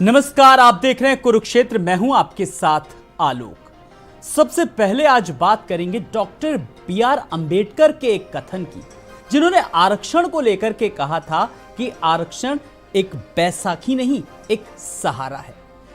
नमस्कार, आप देख रहे हैं कुरुक्षेत्र। मैं हूं आपके साथ आलोक। सबसे पहले आज बात करेंगे डॉक्टर बी.आर. अंबेडकर के एक कथन की, जिन्होंने आरक्षण को लेकर के कहा था कि आरक्षण एक बैसाखी नहीं, एक सहारा है।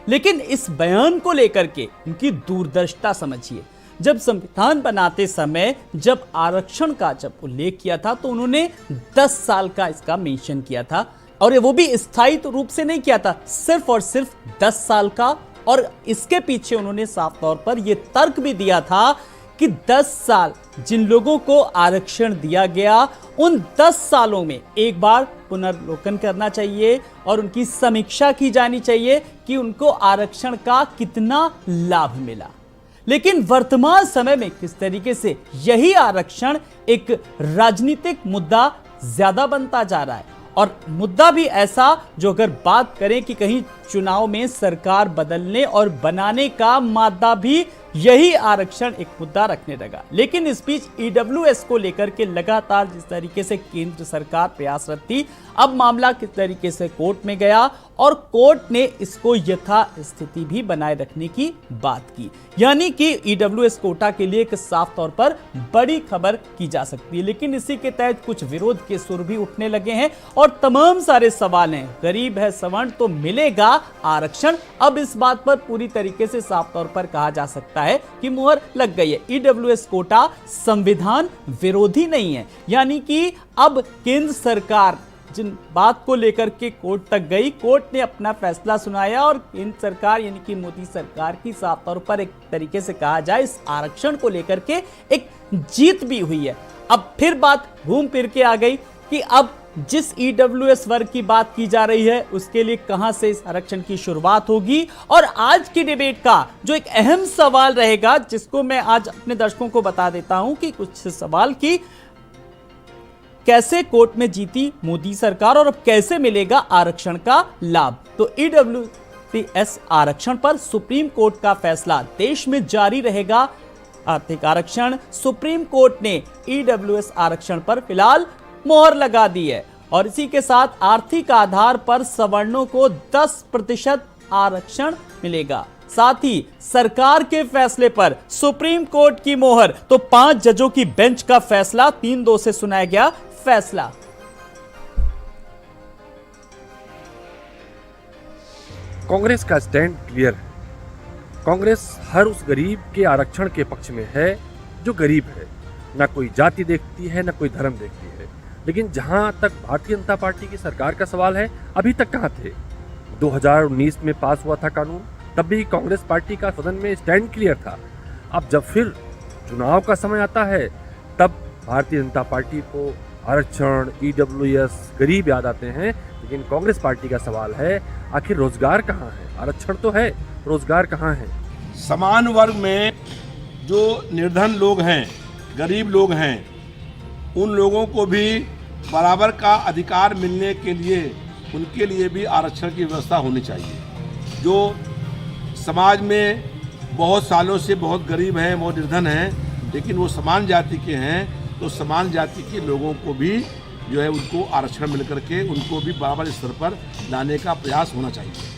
लेकिन इस बयान को लेकर के उनकी दूरदर्शिता समझिए। जब संविधान बनाते समय जब आरक्षण का उल्लेख किया था तो उन्होंने 10 साल का इसका मेंशन किया था, और वो भी स्थायी रूप से नहीं किया था, सिर्फ और सिर्फ 10 साल का। और इसके पीछे उन्होंने साफ तौर पर यह तर्क भी दिया था कि 10 साल जिन लोगों को आरक्षण दिया गया, उन 10 सालों में एक बार पुनर्लोकन करना चाहिए और उनकी समीक्षा की जानी चाहिए कि उनको आरक्षण का कितना लाभ मिला। लेकिन वर्तमान समय में किस तरीके से यही आरक्षण एक राजनीतिक मुद्दा ज्यादा बनता जा रहा है, और मुद्दा भी ऐसा जो अगर बात करें कि कहीं चुनाव में सरकार बदलने और बनाने का मादा भी यही आरक्षण एक मुद्दा रखने लगा। लेकिन इस बीच ईडब्ल्यूएस को लेकर के लगातार जिस तरीके से केंद्र सरकार प्रयासरत थी, अब मामला किस तरीके से कोर्ट में गया और कोर्ट ने इसको यथा स्थिति भी बनाए रखने की बात की। यानी कि ईडब्ल्यूएस कोटा के लिए एक साफ तौर पर बड़ी खबर की जा सकती है। लेकिन इसी के तहत कुछ विरोध के सुर भी उठने लगे हैं और तमाम सारे सवाल हैं। गरीब है सवर्ण तो मिलेगा आरक्षण। अब इस बात पर पूरी तरीके से साफ तौर पर कहा जा सकता है कि मुहर लग गई है। ईडब्ल्यूएस कोटा संविधान विरोधी नहीं है। यानी कि अब केंद्र सरकार जिन बात को लेकर के कोर्ट तक गई, कोर्ट ने अपना फैसला सुनाया और केंद्र सरकार यानी कि मोदी सरकार की साफ तौर पर एक तरीके से कहा जाए इस आरक्षण को लेकर के एक जीत भी हुई है। अब फिर बात घूम फिर के आ गई कि अब जिस ईडब्ल्यूएस वर्ग की बात की जा रही है उसके लिए कहां से इस आरक्षण की शुरुआत होगी। और आज की डिबेट का जो एक अहम सवाल रहेगा, जिसको मैं आज अपने दर्शकों को बता देता हूं कि कुछ सवाल की कैसे कोर्ट में जीती मोदी सरकार और अब कैसे मिलेगा आरक्षण का लाभ। तो ईडब्ल्यूएस आरक्षण पर सुप्रीम कोर्ट का फैसला, देश में जारी रहेगा आर्थिक आरक्षण। सुप्रीम कोर्ट ने ईडब्ल्यूएस आरक्षण पर फिलहाल मोहर लगा दी है और इसी के साथ आर्थिक आधार पर सवर्णों को 10% आरक्षण मिलेगा। साथ ही सरकार के फैसले पर सुप्रीम कोर्ट की मोहर। तो 5 जजों की बेंच का फैसला, 3-2 से सुनाया गया फैसला। कांग्रेस का स्टैंड क्लियर है। कांग्रेस हर उस गरीब के आरक्षण के पक्ष में है जो गरीब है। ना कोई जाति देखती है, ना कोई धर्म देखती है। लेकिन जहां तक भारतीय जनता पार्टी की सरकार का सवाल है, अभी तक कहां थे? 2019 में पास हुआ था कानून, तब भी कांग्रेस पार्टी का सदन में स्टैंड क्लियर था। अब जब फिर चुनाव का समय आता है, तब भारतीय जनता पार्टी को आरक्षण, ईडब्ल्यूएस, गरीब याद आते हैं। लेकिन कांग्रेस पार्टी का सवाल है, आखिर रोजगार कहाँ है? आरक्षण तो है, रोजगार कहाँ है? समान वर्ग में जो निर्धन लोग हैं, गरीब लोग हैं, उन लोगों को भी बराबर का अधिकार मिलने के लिए उनके लिए भी आरक्षण की व्यवस्था होनी चाहिए। जो समाज में बहुत सालों से बहुत गरीब हैं, बहुत निर्धन हैं, लेकिन वो समान जाति के हैं, तो समान जाति के लोगों को भी जो है उनको आरक्षण मिल करके उनको भी बराबर स्तर पर लाने का प्रयास होना चाहिए।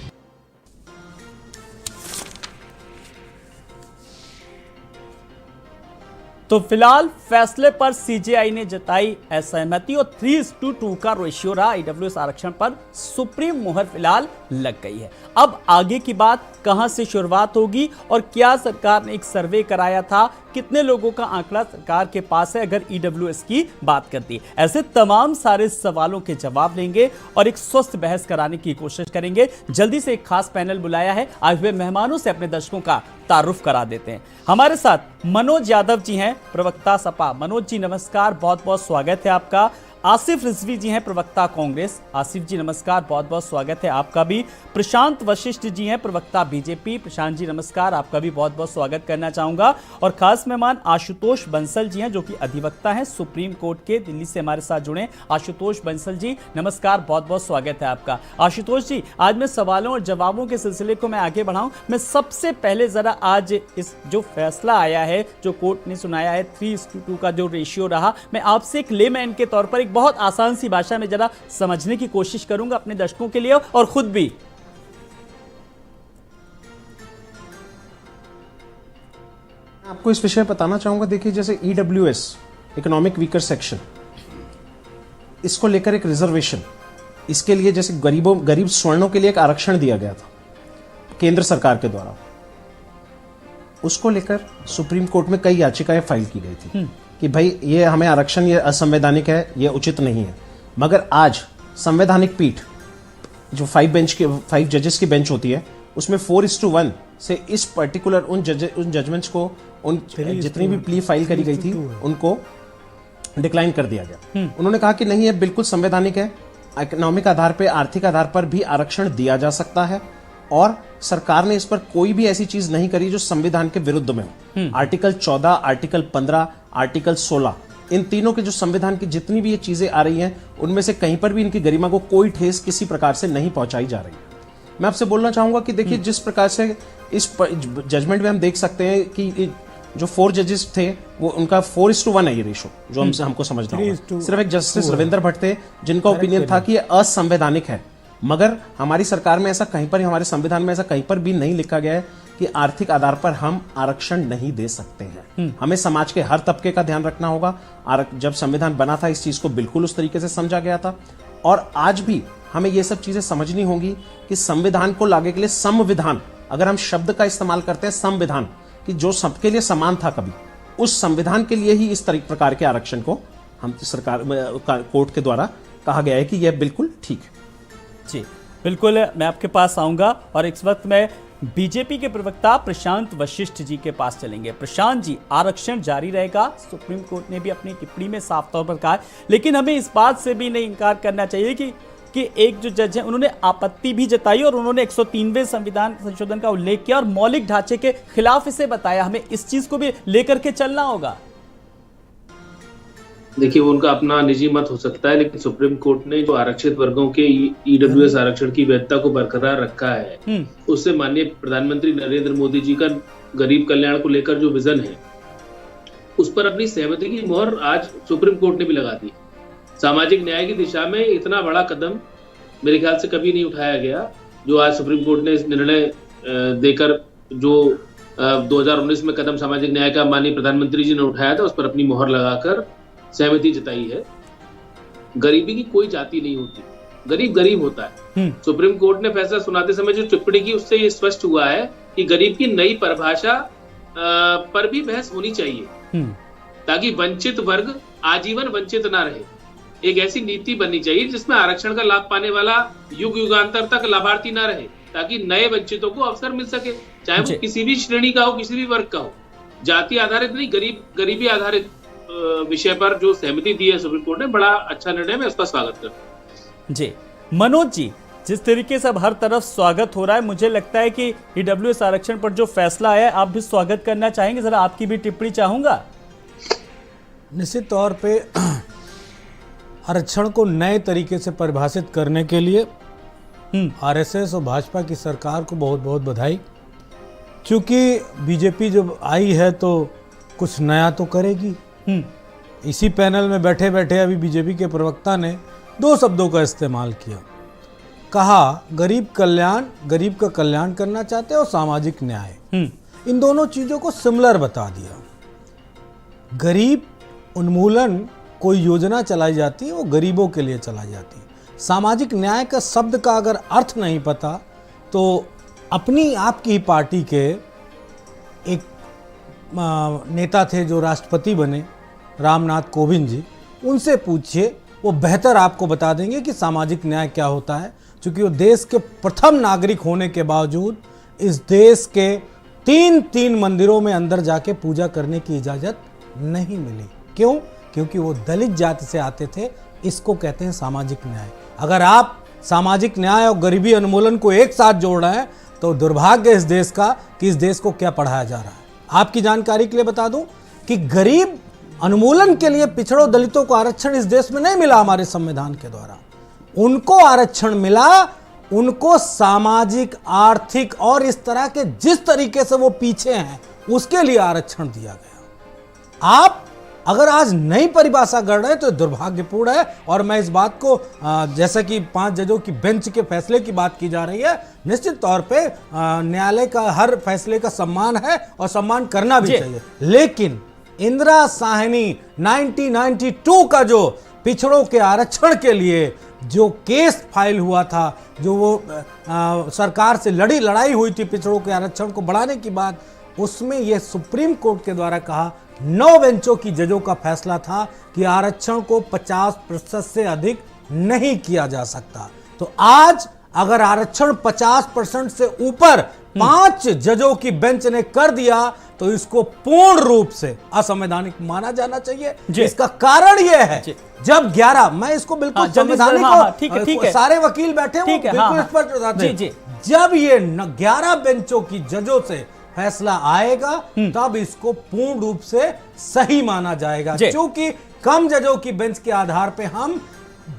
तो फिलहाल फैसले पर सीजेआई ने जताई असहमति और 3:2 का रेशियो रहा। ईडब्ल्यूएस आरक्षण पर सुप्रीम मोहर फिलहाल लग गई है। अब आगे की बात कहां से शुरुआत होगी और क्या सरकार ने एक सर्वे कराया था, कितने लोगों का आंकड़ा सरकार के पास है अगर ईडब्ल्यूएस की बात करती है। ऐसे तमाम सारे सवालों के जवाब लेंगे और एक स्वस्थ बहस कराने की कोशिश करेंगे। जल्दी से एक खास पैनल बुलाया है, आए हुए मेहमानों से अपने दर्शकों का तारुफ करा देते हैं। हमारे साथ मनोज यादव जी हैं, प्रवक्ता सपा। मनोज जी नमस्कार, बहुत बहुत स्वागत है आपका। आसिफ रिजवी जी हैं, प्रवक्ता कांग्रेस। आसिफ जी नमस्कार, बहुत बहुत स्वागत है आपका भी। प्रशांत वशिष्ठ जी हैं, प्रवक्ता बीजेपी। प्रशांत जी नमस्कार, आपका भी बहुत बहुत स्वागत करना चाहूंगा। और खास मेहमान आशुतोष बंसल जी हैं, जो कि अधिवक्ता हैं सुप्रीम कोर्ट के, दिल्ली से हमारे साथ जुड़े। आशुतोष बंसल जी नमस्कार, बहुत बहुत स्वागत है आपका। आशुतोष जी, आज मैं सवालों और जवाबों के सिलसिले को मैं आगे बढ़ाऊं, मैं सबसे पहले जरा आज इस जो फैसला आया है, जो कोर्ट ने सुनाया है, 3:2 का जो रेशियो रहा, मैं आपसे एक लेमैन के तौर पर एक बहुत आसान सी भाषा में जरा समझने की कोशिश करूंगा अपने दर्शकों के लिए और खुद भी। आपको इस विषय में बताना चाहूंगा। देखिए, जैसे EWS, इकोनॉमिक वीकर सेक्शन, इसको लेकर एक रिजर्वेशन, इसके लिए जैसे गरीब स्वर्णों के लिए एक आरक्षण दिया गया था केंद्र सरकार के द्वारा, उसको लेकर सुप्रीम कोर्ट में कई याचिकाएं फाइल की गई थी कि भाई ये हमें आरक्षण, ये असंवैधानिक है, ये उचित नहीं है। मगर आज संवैधानिक पीठ, जो 5 जजेस की बेंच होती है, उसमें 4:1 से इस पर्टिकुलर उन जजमेंट्स को, उन जितनी भी प्ली फाइल करी गई थी, उनको डिक्लाइन कर दिया गया। उन्होंने कहा कि नहीं, ये बिल्कुल संवैधानिक है, इकोनॉमिक आधार पर, आर्थिक आधार पर भी आरक्षण दिया जा सकता है, और सरकार ने इस पर कोई भी ऐसी चीज नहीं करी जो संविधान के विरुद्ध में हो। आर्टिकल 14, आर्टिकल 15, आर्टिकल 16, इन तीनों के जो संविधान की जितनी भी ये चीजें आ रही हैं, उनमें से कहीं पर भी इनकी गरिमा को कोई ठेस किसी प्रकार से नहीं पहुंचाई जा रही है। मैं आपसे बोलना चाहूंगा कि देखिए, जिस प्रकार से इस जजमेंट में हम देख सकते हैं कि जो 4 जजेस थे, वो उनका 4:1 है ये रेशो, जो हमको समझना होगा। सिर्फ एक जस्टिस रविंद्र भट्ट थे जिनका ओपिनियन था कि ये असंवैधानिक है। मगर हमारी सरकार में ऐसा कहीं पर, हमारे संविधान में ऐसा कहीं पर भी नहीं लिखा गया है कि आर्थिक आधार पर हम आरक्षण नहीं दे सकते हैं। हमें समाज के हर तबके का ध्यान रखना होगा। जब संविधान बना था, इस चीज को बिल्कुल उस तरीके से समझा गया था, और आज भी हमें ये सब चीजें समझनी होंगी कि संविधान को लागे के लिए संविधान, अगर हम शब्द का इस्तेमाल करते हैं संविधान, कि जो सबके लिए समान था कभी, उस संविधान के लिए ही इस प्रकार के आरक्षण को हम सरकार, कोर्ट के द्वारा कहा गया है कि यह बिल्कुल ठीक है। जी बिल्कुल, मैं आपके पास आऊंगा, और इस वक्त मैं बीजेपी के प्रवक्ता प्रशांत वशिष्ठ जी के पास चलेंगे। प्रशांत जी, आरक्षण जारी रहेगा, सुप्रीम कोर्ट ने भी अपनी टिप्पणी में साफ तौर पर कहा है, लेकिन हमें इस बात से भी नहीं इनकार करना चाहिए कि एक जो जज है, उन्होंने आपत्ति भी जताई, और उन्होंने 103वें संविधान संशोधन का उल्लेख किया और मौलिक ढांचे के खिलाफ इसे बताया। हमें इस चीज को भी लेकर के चलना होगा। देखिए, वो उनका अपना निजी मत हो सकता है, लेकिन सुप्रीम कोर्ट ने जो आरक्षित वर्गों के EWS आरक्षण की वैधता को बरकरार रखा है, उससे माननीय प्रधानमंत्री नरेंद्र मोदी जी का गरीब कल्याण को लेकर जो विजन है, उस पर अपनी सहमति की मोहर आज सुप्रीम कोर्ट ने भी लगा दी। सामाजिक न्याय की दिशा में इतना बड़ा कदम मेरे ख्याल से कभी नहीं उठाया गया, जो आज सुप्रीम कोर्ट ने इस निर्णय देकर जो 2019 में कदम सामाजिक न्याय का माननीय प्रधानमंत्री जी ने उठाया था, उस पर अपनी मोहर लगाकर सहमति जताई है। गरीबी की कोई जाति नहीं होती, गरीब गरीब होता है। सुप्रीम कोर्ट ने फैसला सुनाते समय जो टिप्पणी की, उससे ये स्पष्ट हुआ है कि गरीब की नई परिभाषा पर भी बहस होनी चाहिए, ताकि वंचित वर्ग आजीवन वंचित ना रहे। एक ऐसी नीति बननी चाहिए जिसमें आरक्षण का लाभ पाने वाला युग युगांतर तक लाभार्थी ना रहे, ताकि नए वंचितों को अवसर मिल सके, चाहे वो किसी भी श्रेणी का हो, किसी भी वर्ग का हो। जाति आधारित नहीं, गरीबी आधारित विषय पर जो सहमति दी है सुप्रीम कोर्ट ने, बड़ा अच्छा निर्णय, मैं उसका स्वागत करता हूं। जी मनोज जी, जिस तरीके से अब हर तरफ स्वागत हो रहा है, मुझे लगता है कि EWS आरक्षण पर जो फैसला आया है, आप भी स्वागत करना चाहेंगे। जरा आपकी भी टिप्पणी चाहूंगा। निश्चित तौर पे आरक्षण को नए तरीके से परिभाषित करने के लिए RSS और भाजपा की सरकार को बहुत बहुत बधाई, क्योंकि बीजेपी जब आई है तो कुछ नया तो करेगी। इसी पैनल में बैठे बैठे अभी बीजेपी के प्रवक्ता ने 2 शब्दों का इस्तेमाल किया, कहा गरीब का कल्याण करना चाहते हैं और सामाजिक न्याय। इन दोनों चीजों को सिमिलर बता दिया। गरीब उन्मूलन कोई योजना चलाई जाती है, वो गरीबों के लिए चलाई जाती है। सामाजिक न्याय का शब्द का अगर अर्थ नहीं पता, तो अपनी आपकी पार्टी के एक नेता थे जो राष्ट्रपति बने, रामनाथ कोविंद जी, उनसे पूछिए, वो बेहतर आपको बता देंगे कि सामाजिक न्याय क्या होता है। क्योंकि वो देश के प्रथम नागरिक होने के बावजूद इस देश के 3 मंदिरों में अंदर जाके पूजा करने की इजाज़त नहीं मिली। क्यों? क्योंकि वो दलित जाति से आते थे। इसको कहते हैं सामाजिक न्याय। अगर आप सामाजिक न्याय और गरीबी उन्मूलन को एक साथ जोड़ रहे हैं, तो दुर्भाग्य इस देश का कि इस देश को क्या पढ़ाया जा रहा है। आपकी जानकारी के लिए बता दूं कि गरीब उन्मूलन के लिए पिछड़ों दलितों को आरक्षण इस देश में नहीं मिला हमारे संविधान के द्वारा। उनको आरक्षण मिला, उनको सामाजिक, आर्थिक और इस तरह के जिस तरीके से वो पीछे हैं उसके लिए आरक्षण दिया गया। आप अगर आज नई परिभाषा गढ़ रहे हैं तो दुर्भाग्यपूर्ण है। और मैं इस बात को जैसा कि 5 जजों की बेंच के फैसले की बात की जा रही है, निश्चित तौर पे न्यायालय का हर फैसले का सम्मान है और सम्मान करना भी चाहिए। लेकिन इंदिरा साहनी 1992 का जो पिछड़ों के आरक्षण के लिए जो केस फाइल हुआ था, जो वो सरकार से लड़ाई हुई थी पिछड़ों के आरक्षण को बढ़ाने की बात, उसमें यह सुप्रीम कोर्ट के द्वारा कहा 9 बेंचों की जजों का फैसला था कि आरक्षण को 50% से अधिक नहीं किया जा सकता। तो आज अगर आरक्षण 50% से ऊपर 5 जजों की बेंच ने कर दिया तो इसको पूर्ण रूप से असंवैधानिक माना जाना चाहिए। इसका कारण यह है जब 11, मैं इसको बिल्कुल संवैधानिक, ठीक है, सारे वकील बैठे हैं, बिल्कुल स्पष्ट बताते हैं, जब ये 11 बेंचों की जजों से फैसला आएगा तब इसको पूर्ण रूप से सही माना जाएगा। क्योंकि कम जजों की बेंच के आधार पे हम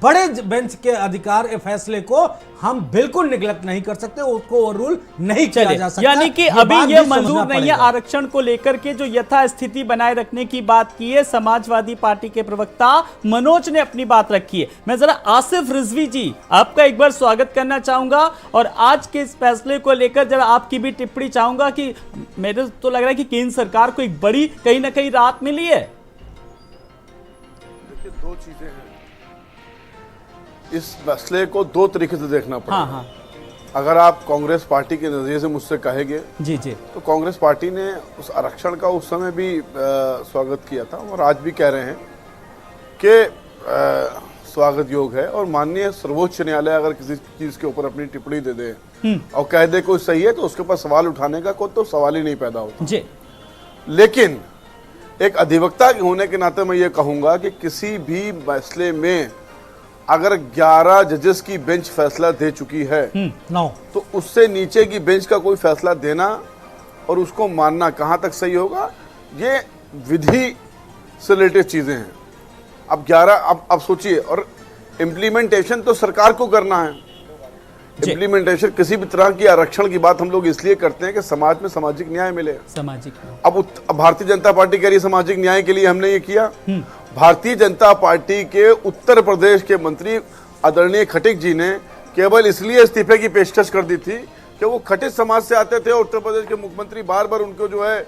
बड़े बेंच के अधिकार फैसले को हम बिल्कुल निगलेक्ट नहीं कर सकते, उसको ओवररूल नहीं किया जा सकता। यानी कि अभी ये मंजूर नहीं है आरक्षण को लेकर के जो यथास्थिति बनाए रखने की बात की है। समाजवादी पार्टी के प्रवक्ता मनोज ने अपनी बात रखी है। मैं जरा आसिफ रिजवी जी आपका एक बार स्वागत करना चाहूंगा और आज के इस फैसले को लेकर जरा आपकी भी टिप्पणी चाहूंगा कि मेरे तो लग रहा है कि केंद्र सरकार को एक बड़ी कहीं ना कहीं राहत मिली है। दो चीजें हैं, इस मसले को 2 तरीके से देखना पड़ेगा। अगर आप कांग्रेस पार्टी के नजरिए से मुझसे कहेंगे जी तो कांग्रेस पार्टी ने उस आरक्षण का उस समय भी स्वागत किया था और आज भी कह रहे हैं कि स्वागत योग है। और माननीय सर्वोच्च न्यायालय अगर किसी चीज के ऊपर अपनी टिप्पणी दे दे और कह दे कोई सही है तो उसके ऊपर सवाल उठाने का कोई तो सवाल ही नहीं पैदा होता जी। लेकिन एक अधिवक्ता होने के नाते मैं ये कहूंगा कि किसी भी मसले में अगर 11 जजेस की बेंच फैसला दे चुकी है तो उससे नीचे की बेंच का कोई फैसला देना और उसको मानना कहां तक सही होगा, ये विधि से रिलेटेड चीजें हैं। अब 11 अब सोचिए, और इम्प्लीमेंटेशन तो सरकार को करना है। इम्प्लीमेंटेशन किसी भी तरह की आरक्षण की बात हम लोग इसलिए करते हैं कि समाज में सामाजिक न्याय मिले। अब भारतीय जनता पार्टी कह रही है सामाजिक न्याय के लिए हमने ये किया। भारतीय जनता पार्टी के उत्तर प्रदेश के मंत्री आदरणीय खटीक जी ने केवल इसलिए इस्तीफे की पेशकश कर दी थी कि वो खटिक समाज से आते थे और उत्तर प्रदेश के मुख्यमंत्री बार बार उनको जो है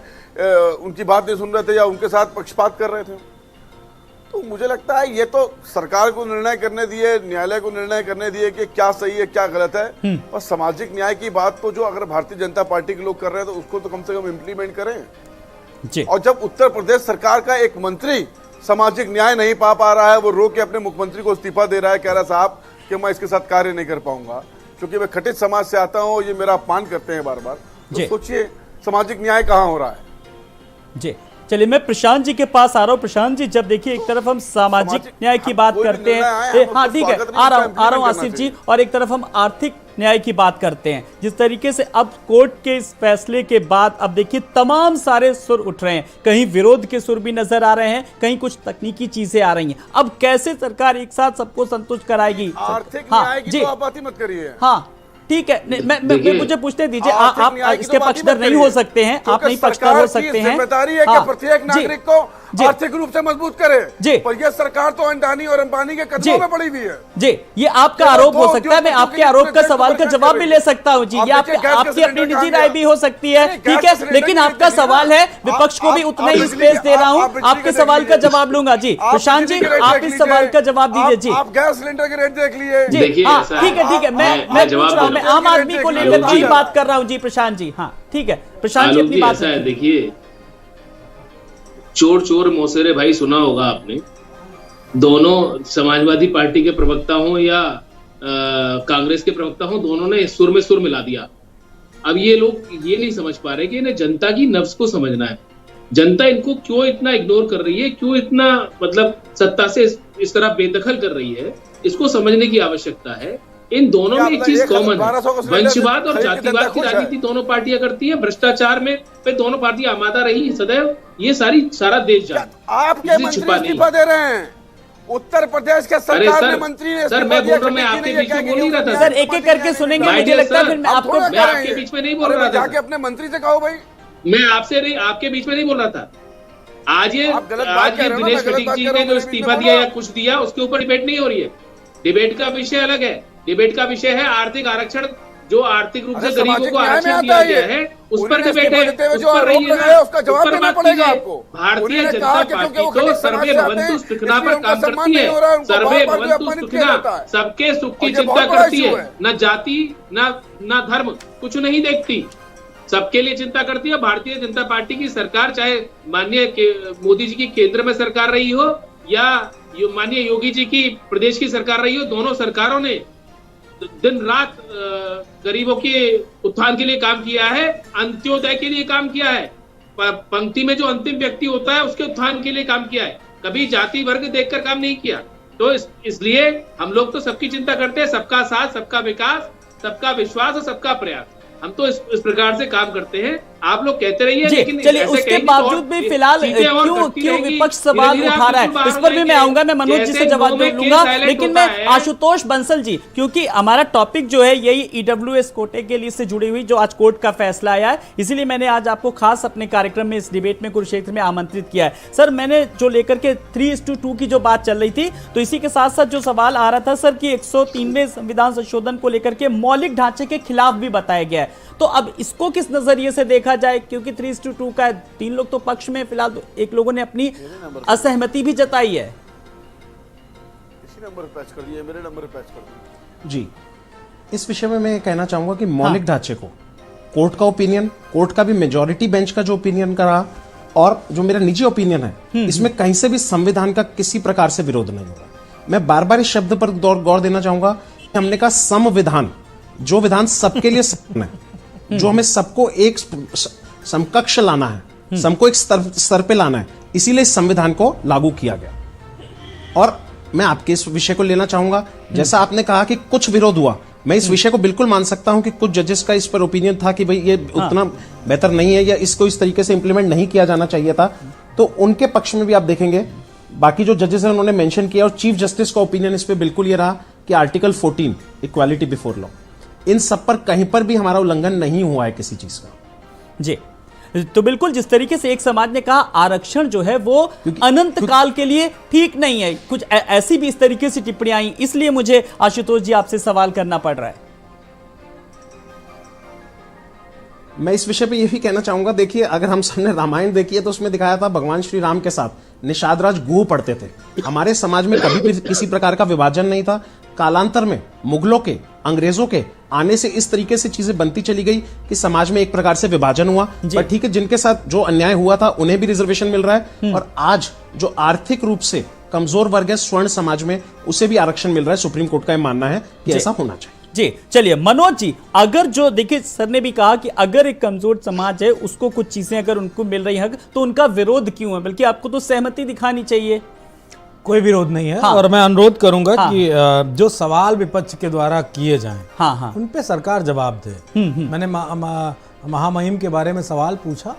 उनकी बात नहीं सुन रहे थे या उनके साथ पक्षपात कर रहे थे। तो मुझे लगता है ये तो सरकार को निर्णय करने दिए, न्यायालय को निर्णय करने दिए कि क्या सही है क्या गलत है। और सामाजिक न्याय की बात तो जो अगर भारतीय जनता पार्टी के लोग कर रहे हैं तो उसको तो कम से कम इम्प्लीमेंट करें। और जब उत्तर प्रदेश सरकार का एक मंत्री सामाजिक न्याय नहीं पा रहा है, वो रो के अपने मुख्यमंत्री को इस्तीफा दे रहा है, कह रहा साहब कि मैं इसके साथ कार्य नहीं कर पाऊंगा क्योंकि मैं खटिक समाज से आता हूं, ये मेरा अपमान करते हैं बार बार। तो सोचिए सामाजिक न्याय कहां हो रहा है। जी चलिए मैं प्रशांत जी के पास आ रहा हूं। प्रशांत जी जब देखिए एक तरफ हम सामाजिक न्याय की बात करते हैं, हाँ ठीक है आ रहा हूं आसिफ जी, और एक तरफ हम आर्थिक न्याय की बात करते हैं। जिस तरीके से अब कोर्ट के इस फैसले के बाद अब देखिए तमाम सारे सुर उठ रहे हैं, कहीं विरोध के सुर भी नजर आ रहे हैं, कहीं कुछ तकनीकी चीजें आ रही हैं। अब कैसे सरकार एक साथ सबको संतुष्ट कराएगी? आर्थिक न्याय की तो आप बात ही मत करिए। हाँ ठीक है, मैं मुझे पूछते दीजिए, आप इसके पक्षधर नहीं हो सकते हैं, आप नहीं पक्षधर हो सकते हैं। जिम्मेदारी है कि प्रत्येक नागरिक को आर्थिक रूप से मजबूत करे जी। पर यह सरकार तो अंडानी और अंबानी के कदमों में पड़ी हुई है जी। ये आपका आरोप हो सकता है, मैं आपके आरोप का सवाल का जवाब भी ले सकता हूँ जी। ये आपकी अपनी निजी राय भी हो सकती है, ठीक है, लेकिन आपका सवाल है, विपक्ष को भी उतना ही स्पेस दे रहा हूँ, आपके सवाल का जवाब लूंगा जी। प्रशांत जी आप इस सवाल का जवाब दीजिए जी। आप गैस सिलेंडर के रेट देख लिए जी, ठीक है, मैं पूछ रहा हूँ, मैं आम आदमी को लेकर की बात कर रहा हूँ जी। प्रशांत जी हाँ ठीक है, प्रशांत जी अपनी बात है। देखिए चोर चोर मौसेरे भाई सुना होगा आपने, दोनों समाजवादी पार्टी के प्रवक्ता हो या कांग्रेस के प्रवक्ता हो, दोनों ने सुर में सुर मिला दिया। अब ये लोग ये नहीं समझ पा रहे कि इन्हें जनता की नफ्स को समझना है। जनता इनको क्यों इतना इग्नोर कर रही है, क्यों इतना मतलब सत्ता से इस तरह बेदखल कर रही है, इसको समझने की आवश्यकता है। इन दोनों में एक चीज कॉमन है, वंशवाद और जातिवाद की राजनीति दोनों पार्टियां करती है। भ्रष्टाचार में पे दोनों पार्टियां आमादा रही सदैव, ये सारा देश जान। आपके मंत्री इस्तीफा दे रहे हैं, उत्तर प्रदेश के सरकार में मंत्री ने सर मैं बोल रहा हूँ, मैं आपके बीच में बोल नहीं रहा था सर, एक एक करके सुनेंगे, मुझे लगता है फिर मैं आपके बीच में नहीं बोल रहा था। जाके अपने मंत्री से कहो भाई, मैं आपसे नहीं, आपके बीच में नहीं बोल रहा था। आज ये दिनेश कटिक जी ने जो इस्तीफा दिया या कुछ दिया उसके ऊपर डिबेट नहीं हो रही है। डिबेट का विषय अलग है। डिबेट का विषय है आर्थिक आरक्षण, जो आर्थिक रूप से गरीबों को आरक्षण दिया गया है उस पर डिबेट है। उस पर रही है ना, उसका जवाब देना पड़ेगा आपको। भारतीय जनता पार्टी तो सर्वे भवन्तु सुखिना पर काम करती है। सर्वे भवन्तु सुखिना, सबके सुख की चिंता करती है, न जाति न धर्म कुछ नहीं देखती, सबके लिए चिंता करती है। भारतीय जनता पार्टी की सरकार, चाहे माननीय मोदी जी की केंद्र में सरकार रही हो या माननीय योगी जी की प्रदेश की सरकार रही हो, दोनों सरकारों ने दिन रात गरीबों के उत्थान के लिए काम किया है, अंत्योदय के लिए काम किया है, पंक्ति में जो अंतिम व्यक्ति होता है उसके उत्थान के लिए काम किया है, कभी जाति वर्ग देखकर काम नहीं किया। तो इसलिए हम लोग तो सबकी चिंता करते हैं, सबका साथ, सबका विकास, सबका विश्वास और सबका प्रयास। हम तो इस प्रकार से काम करते हैं। आप लोग कहते रहिए, लेकिन चलिए उसके बावजूद भी फिलहाल क्यों विपक्ष सवाल उठा रहा है, इस पर भी मैं आऊंगा, मैं मनोज जी से जवाब दूंगा। लेकिन मैं आशुतोष बंसल जी, क्योंकि हमारा टॉपिक जो है यही ईडब्ल्यूएस कोटे के लिए से जुड़ी हुई जो आज कोर्ट का फैसला आया है, इसीलिए मैंने आज आपको खास अपने कार्यक्रम में इस डिबेट में कुरुक्षेत्र में आमंत्रित किया है। सर, मैंने जो लेकर के 3:2 की जो बात चल रही थी, तो इसी के साथ साथ जो सवाल आ रहा था सर कि 103वें संविधान संशोधन को लेकर के मौलिक ढांचे के खिलाफ भी बताया गया है, तो अब इसको किस नजरिए से देखा जाए, क्योंकि 3:2 का 3 लोग तो पक्ष में, फिलहाल एक लोगों ने अपनी असहमति भी जताई है। इसी नंबर पे पैच कर दिया, मेरे नंबर पे पैच कर दिया। जी, इस विषय में मैं कहना चाहूंगा कि मौलिक ढांचे को कोर्ट का ओपिनियन, कोर्ट का भी मेजॉरिटी बेंच का जो ओपिनियन का रहा और जो मेरा निजी ओपिनियन है, इसमें कहीं से भी संविधान का किसी प्रकार से विरोध नहीं होगा। मैं बार बार इस शब्द पर गौर देना चाहूंगा कि हमने कहा संविधान, जो विधान सबके लिए समान है, जो हमें सबको एक समकक्ष लाना है, सबको एक स्तर पे लाना है, इसीलिए इस संविधान को लागू किया गया। और मैं आपके इस विषय को लेना चाहूंगा, जैसा आपने कहा कि कुछ विरोध हुआ, मैं इस विषय को बिल्कुल मान सकता हूं कि कुछ जजेस का इस पर ओपिनियन था कि भाई ये उतना बेहतर नहीं है या इसको इस तरीके से इंप्लीमेंट नहीं किया जाना चाहिए था, तो उनके पक्ष में भी आप देखेंगे बाकी जो जजेस हैं उन्होंने मेंशन किया, और चीफ जस्टिस का ओपिनियन इस पे बिल्कुल ये रहा कि आर्टिकल 14 इक्वालिटी बिफोर लॉ, इन सब पर कहीं पर भी हमारा उल्लंघन नहीं हुआ है किसी चीज का। जी, तो बिल्कुल जिस तरीके से एक समाज ने कहा आरक्षण जो है वो अनंत काल के लिए ठीक नहीं है, कुछ ऐसी भी इस तरीके से टिप्पणियां आई, इसलिए मुझे आशुतोष जी आपसे सवाल करना पड़ रहा है। मैं इस विषय पे ये भी कहना चाहूंगा, देखिए अगर हम सामने रामायण देखिए तो उसमें दिखाया था भगवान श्री राम के साथ निषाद राज गुह पढ़ते थे। हमारे समाज में कभी भी किसी प्रकार का विभाजन नहीं था। कालांतर में मुगलों के, अंग्रेजों के आने से इस तरीके से चीजें बनती चली गई कि समाज में एक प्रकार से विभाजन हुआ। पर ठीक है, जिनके साथ जो अन्याय हुआ था उन्हें भी रिजर्वेशन मिल रहा है, और आज जो आर्थिक रूप से कमजोर वर्ग है स्वर्ण समाज में, उसे भी आरक्षण मिल रहा है। सुप्रीम कोर्ट का यह मानना है कि ऐसा होना चाहिए। जी, चलिए मनोज जी, अगर जो देखिए सर ने भी कहा कि अगर एक कमजोर समाज है उसको कुछ चीजें अगर उनको मिल रही हैं तो उनका विरोध क्यों है, बल्कि आपको तो सहमति दिखानी चाहिए। कोई विरोध नहीं है। हाँ। और मैं अनुरोध करूंगा कि जो सवाल विपक्ष के द्वारा किए जाएं, उन पे सरकार जवाब दे। मैंने महामहिम के बारे में सवाल पूछा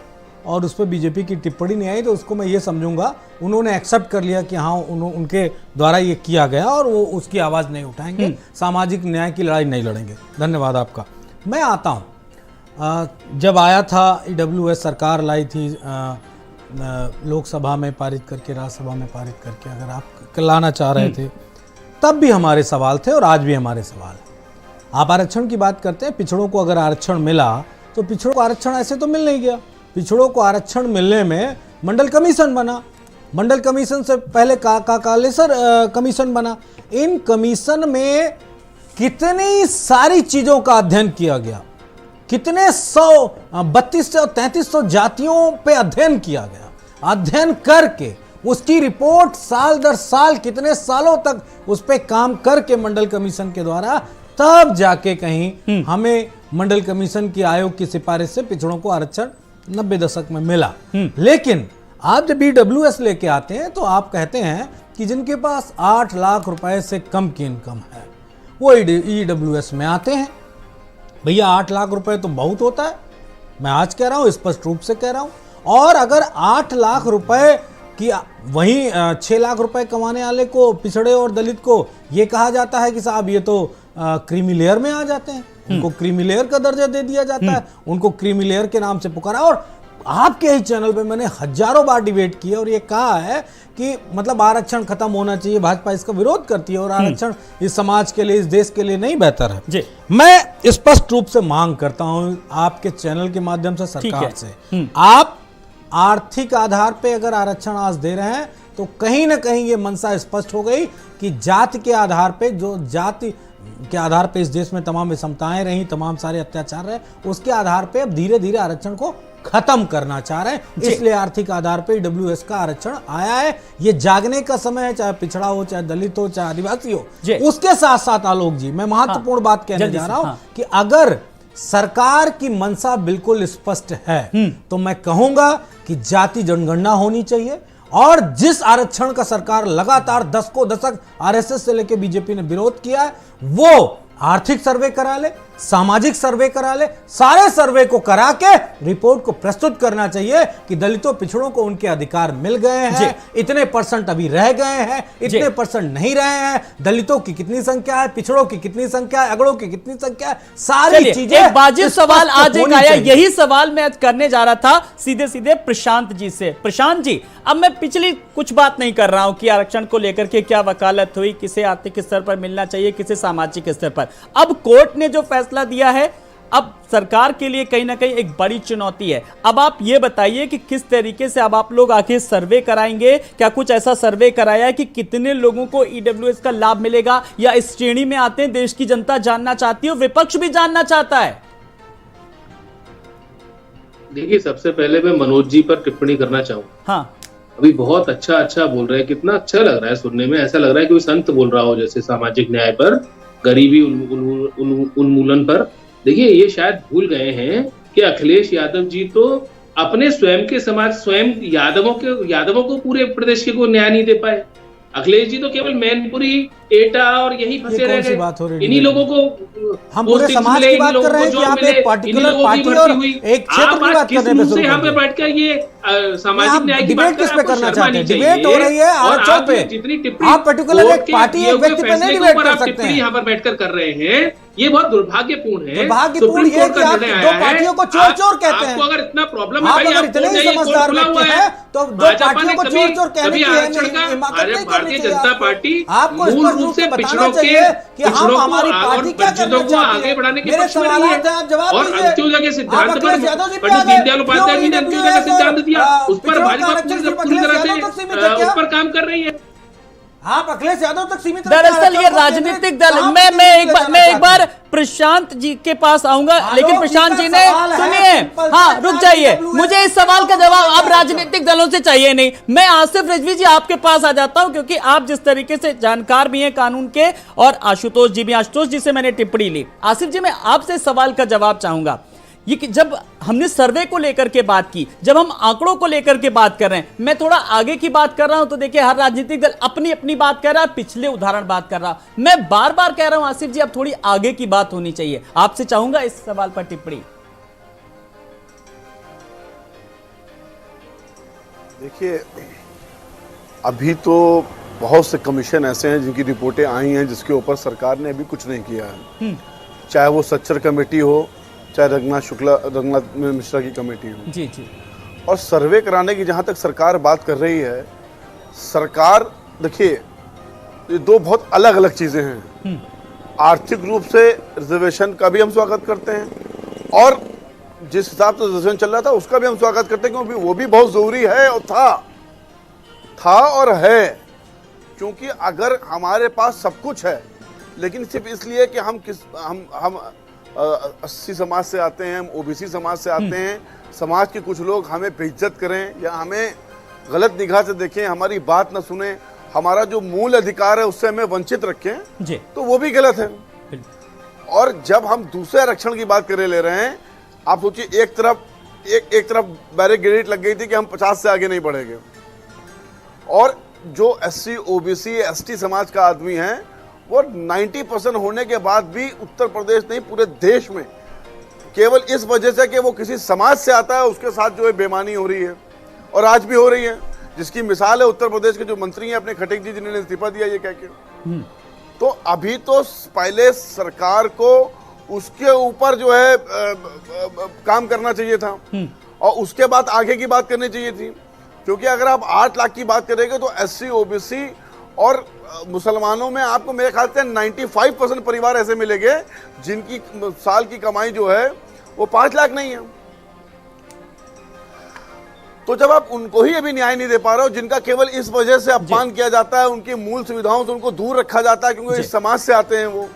और उस पर बीजेपी की टिप्पणी नहीं आई, तो उसको मैं ये समझूंगा उन्होंने एक्सेप्ट कर लिया कि हाँ उनके द्वारा ये किया गया और वो उसकी आवाज़ नहीं उठाएंगे, सामाजिक न्याय की लड़ाई नहीं लड़ेंगे। धन्यवाद आपका। मैं आता हूँ, जब आया था ईडब्ल्यूएस, सरकार लाई थी लोकसभा में पारित करके, राज्यसभा में पारित करके, अगर आप लाना चाह रहे थे तब भी हमारे सवाल थे और आज भी हमारे सवाल है। आप आरक्षण की बात करते हैं, पिछड़ों को अगर आरक्षण मिला तो पिछड़ों को आरक्षण ऐसे तो मिल नहीं गया। पिछड़ों को आरक्षण मिलने में मंडल कमीशन बना, मंडल कमीशन से पहले कालेसर कमीशन बना। इन कमीशन में कितनी सारी चीजों का अध्ययन किया गया, कितने 3200 3300 जातियों पे अध्ययन किया गया। अध्ययन करके उसकी रिपोर्ट साल दर साल कितने सालों तक उस पे काम करके मंडल कमीशन के द्वारा तब जाके कहीं हमें मंडल कमीशन की आयोग की सिफारिश से पिछड़ों को आरक्षण 90 दशक में मिला। लेकिन आप जब ईडब्ल्यूएस लेके आते हैं तो आप कहते हैं कि जिनके पास 8 लाख रुपए से कम की इनकम है वो ईडब्ल्यूएस में आते हैं। भैया 8 लाख रुपए तो बहुत होता है, मैं आज कह रहा हूं, स्पष्ट रूप से कह रहा हूं। और अगर 8 लाख रुपए की वहीं 6 लाख रुपए कमाने वाले को, पिछड़े और दलित को ये कहा जाता है कि साहब ये तो क्रीमी लेयर में आ जाते हैं, उनको क्रीमी लेयर का दर्जा दे दिया जाता है, उनको क्रीमी लेयर के नाम से पुकारा। और आपके ही चैनल पे मैंने हजारों बार डिबेट की है और ये कहा है कि मतलब आरक्षण खत्म होना चाहिए, भाजपा इसका विरोध करती है और आरक्षण इस समाज के लिए, इस देश के लिए नहीं बेहतर है जी। मैं स्पष्ट रूप से मांग करता हूं आपके चैनल के माध्यम से सरकार से, आप आर्थिक आधार पे अगर आरक्षण आज दे रहे हैं तो कहीं ना कहीं ये मंशा स्पष्ट हो गई कि जाति के आधार पे, जो जाति के आधार पे इस देश में तमाम विषमताएं रही, तमाम सारे अत्याचार रहे, उसके आधार पे अब धीरे धीरे आरक्षण को खत्म करना चाह रहे हैं। इसलिए आर्थिक आधार पे ईडब्ल्यूएस का आरक्षण आया है। ये जागने का समय है, चाहे पिछड़ा हो, चाहे दलित हो, चाहे आदिवासी हो। उसके साथ साथ आलोक जी, मैं महत्वपूर्ण बात कहने जा रहा हूं कि अगर सरकार की मंशा बिल्कुल स्पष्ट है तो मैं कहूंगा कि जाति जनगणना होनी चाहिए और जिस आरक्षण का सरकार लगातार दशकों दशक आरएसएस से लेकर बीजेपी ने विरोध किया है, वो आर्थिक सर्वे करा ले, सामाजिक सर्वे करा ले, सारे सर्वे को करा के रिपोर्ट को प्रस्तुत करना चाहिए कि दलितों पिछड़ों को उनके अधिकार मिल गए हैं, इतने % अभी रह गए हैं, इतने % नहीं रहे हैं, दलितों की कितनी संख्या है, पिछड़ों की कितनी संख्या है, अगड़ों की कितनी संख्या है, सारी चीजें। एक वाजिब सवाल आज एक आया, यही सवाल मैं करने जा रहा था सीधे सीधे प्रशांत जी से। प्रशांत जी, अब मैं पिछली कुछ बात नहीं कर रहा हूं कि आरक्षण को लेकर के क्या वकालत हुई, किसे आर्थिक स्तर पर मिलना चाहिए, किसे सामाजिक स्तर पर। अब कोर्ट ने जो फैसला दिया है, अब सरकार के लिए कहीं ना कहीं एक बड़ी चुनौती है। अब आप ये बताइए कि किस तरीके से अब आप लोग आखिर सर्वे कराएंगे, क्या कुछ ऐसा सर्वे कराया है कि कितने लोगों को ईडब्ल्यूएस का लाभ मिलेगा, या इस श्रेणी में आते हैं, देश की जनता जानना चाहती है, विपक्ष भी जानना चाहता है। देखिए, सबसे पहले मैं मनोज जी पर टिप्पणी करना चाहूंगा। हाँ, अभी बहुत अच्छा बोल रहे हैं, कितना अच्छा लग रहा है सुनने में, ऐसा लग रहा है कि कोई संत बोल रहा हो, जैसे सामाजिक न्याय पर, गरीबी उन्मूलन पर। देखिए, ये शायद भूल गए हैं कि अखिलेश यादव जी तो अपने स्वयं के समाज, स्वयं यादवों को पूरे प्रदेश के को न्याय नहीं दे पाए। अखिलेश जी तो केवल मैनपुरी, एटा और यही फंसे रह गए। इन्हीं लोगों को हम पूरे समाज की बात कर रहे हैं कि आप एक पर्टिकुलर पार्टी और एक क्षेत्र की बात कर रहे हैं। यहाँ पे बैठ कर ये सामाजिक न्याय की बात किस पे करना चाहते हैं? डिबेट हो रही है आरक्षण पे, जितनी टिप्पणी आप पर्टिकुलर एक पार्टी, एक व्यक्ति पे नहीं डिबेट कर सकते हैं। यहाँ पर बैठकर कर रहे हैं, ये बहुत दुर्भाग्यपूर्ण है। दुर्भाग्यपूर्ण ये कि आप दो पार्टियों को चोर चोर कहते हैं। आपको अगर इतना प्रॉब्लम है, आप अगर इतने ही समझदार व्यक्ति हैं तो दो पार्टियों को चोर चोर कहने की भारतीय जनता पार्टी आपको मूल रूप से बताना चाहिए कि हम हमारी पार्टी क्या करना चाहती है। मेरे सवाल है, आप जवाब दीजिए। सिद्धांत पर पंडित दीनदयाल उपाध्याय जी ने अंत्योदय का सिद्धांत दिया, उस पर भाजपा पूरी तरह से उस पर काम कर रही है। आप अखिलेश यादव तक सीमित। दरअसल ये राजनीतिक दल, मैं एक बार प्रशांत जी के पास आऊंगा, लेकिन प्रशांत जी ने सुनिए, हाँ रुक जाइए, मुझे इस सवाल का जवाब अब राजनीतिक दलों से चाहिए नहीं। मैं आसिफ रिजवी जी आपके पास आ जाता हूं, क्योंकि आप जिस तरीके से जानकार भी हैं कानून के, और आशुतोष जी भी, आशुतोष जी से मैंने टिप्पणी ली। आसिफ जी, मैं आपसे इस सवाल का जवाब चाहूंगा। ये कि जब हमने सर्वे को लेकर के बात की, जब हम आंकड़ों को लेकर के बात कर रहे हैं, मैं थोड़ा आगे की बात कर रहा हूं, तो देखिए हर राजनीतिक दल अपनी अपनी बात कर रहा है, पिछले उदाहरण बात कर रहा हूं। मैं बार बार कह रहा हूं आसिफ जी, अब थोड़ी आगे की बात होनी चाहिए। आपसे चाहूंगा इस सवाल पर टिप्पणी। देखिए, अभी तो बहुत से कमीशन ऐसे हैं जिनकी रिपोर्टें आई हैं जिसके ऊपर सरकार ने अभी कुछ नहीं किया है, चाहे वो सच्चर कमेटी हो, चाहे रंगनाथ मिश्रा की कमेटी हो। जी। और सर्वे कराने की जहां तक सरकार बात कर रही है, सरकार देखिए, ये दो बहुत अलग अलग चीजें हैं। आर्थिक रूप से रिजर्वेशन का भी हम स्वागत करते हैं, और जिस हिसाब से रिजर्वेशन चल रहा था उसका भी हम स्वागत करते हैं, क्योंकि वो भी बहुत जरूरी है और था और है। क्योंकि अगर हमारे पास सब कुछ है, लेकिन सिर्फ इसलिए कि हम 80 समाज से आते हैं, हम ओबीसी समाज से आते हैं, समाज के कुछ लोग हमें बेइज्जत करें या हमें गलत निगाह से देखें, हमारी बात न सुने, हमारा जो मूल अधिकार है उससे हमें वंचित रखें, तो वो भी गलत है। और जब हम दूसरे आरक्षण की बात करे ले रहे हैं, आप सोचिए, एक तरफ बैरिकेड लग गई थी कि हम 50 से आगे नहीं बढ़ेंगे, और जो SC OBC ST समाज का आदमी है वो 90% होने के बाद भी उत्तर प्रदेश नहीं पूरे देश में केवल इस वजह से कि वो किसी समाज से आता है उसके साथ जो है बेईमानी हो रही है, और आज भी हो रही है, जिसकी मिसाल है उत्तर प्रदेश के जो मंत्री हैं अपने खटीक जी, जिन्होंने इस्तीफा दिया ये कह के। तो अभी तो पहले सरकार को उसके ऊपर जो है काम करना चाहिए था और उसके बाद आगे की बात करनी चाहिए थी, क्योंकि अगर आप 8 लाख की बात करेंगे तो SC OBC और मुसलमानों में आपको मेरे ख्याल से 95% परिवार ऐसे मिलेंगे जिनकी साल की कमाई जो है वो 5 लाख नहीं है। तो जब आप उनको ही अभी न्याय नहीं दे पा रहे हो, जिनका केवल इस वजह से अपमान किया जाता है, उनकी मूल सुविधाओं से उनको दूर रखा जाता है क्योंकि इस समाज से आते हैं वो,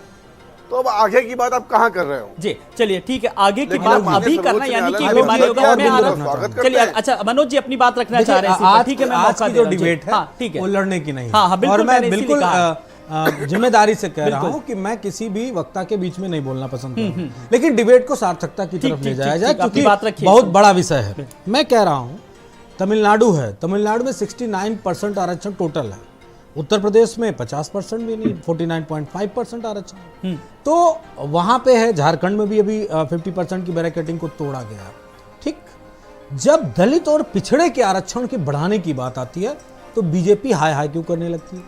तो अब आगे की बात आप कहाँ कर रहे हो? जी चलिए ठीक है, आगे की लेकिन बात अब माननीय अभी करना, सर्वोच्च यानी कि न्यायालय ने हमारे स्वागत में आ करते रहा हैं। चलिए अच्छा मनोज जी अपनी बात रखना चाह रहे हैं, आज ठीक है मैं आज मौका की दे जो रहा हूं। डिबेट हाँ, ठीक है है, वो लड़ने की नहीं हाँ, हाँ, है। बिल्कुल, और मैं मैंने इसीलिए बिल्कुल कहा। जिम्मेदारी से कह रहा हूं कि मैं किसी भी वक्ता के बीच में नहीं बोलना पसंद करूं, लेकिन डिबेट को सार्थकता की तरफ ले जाया जाए, क्योंकि बहुत बड़ा विषय है। मैं कह रहा हूं तमिलनाडु है, तमिलनाडु में 69% आरक्षण टोटल है, उत्तर प्रदेश में 50% भी नहीं, 49.5% आरक्षण, तो वहां पे है। झारखंड में भी अभी 50% की बैरिकेडिंग को तोड़ा गया। ठीक, जब दलित और पिछड़े के आरक्षण के बढ़ाने की बात आती है तो बीजेपी हाय हाय क्यों करने लगती है?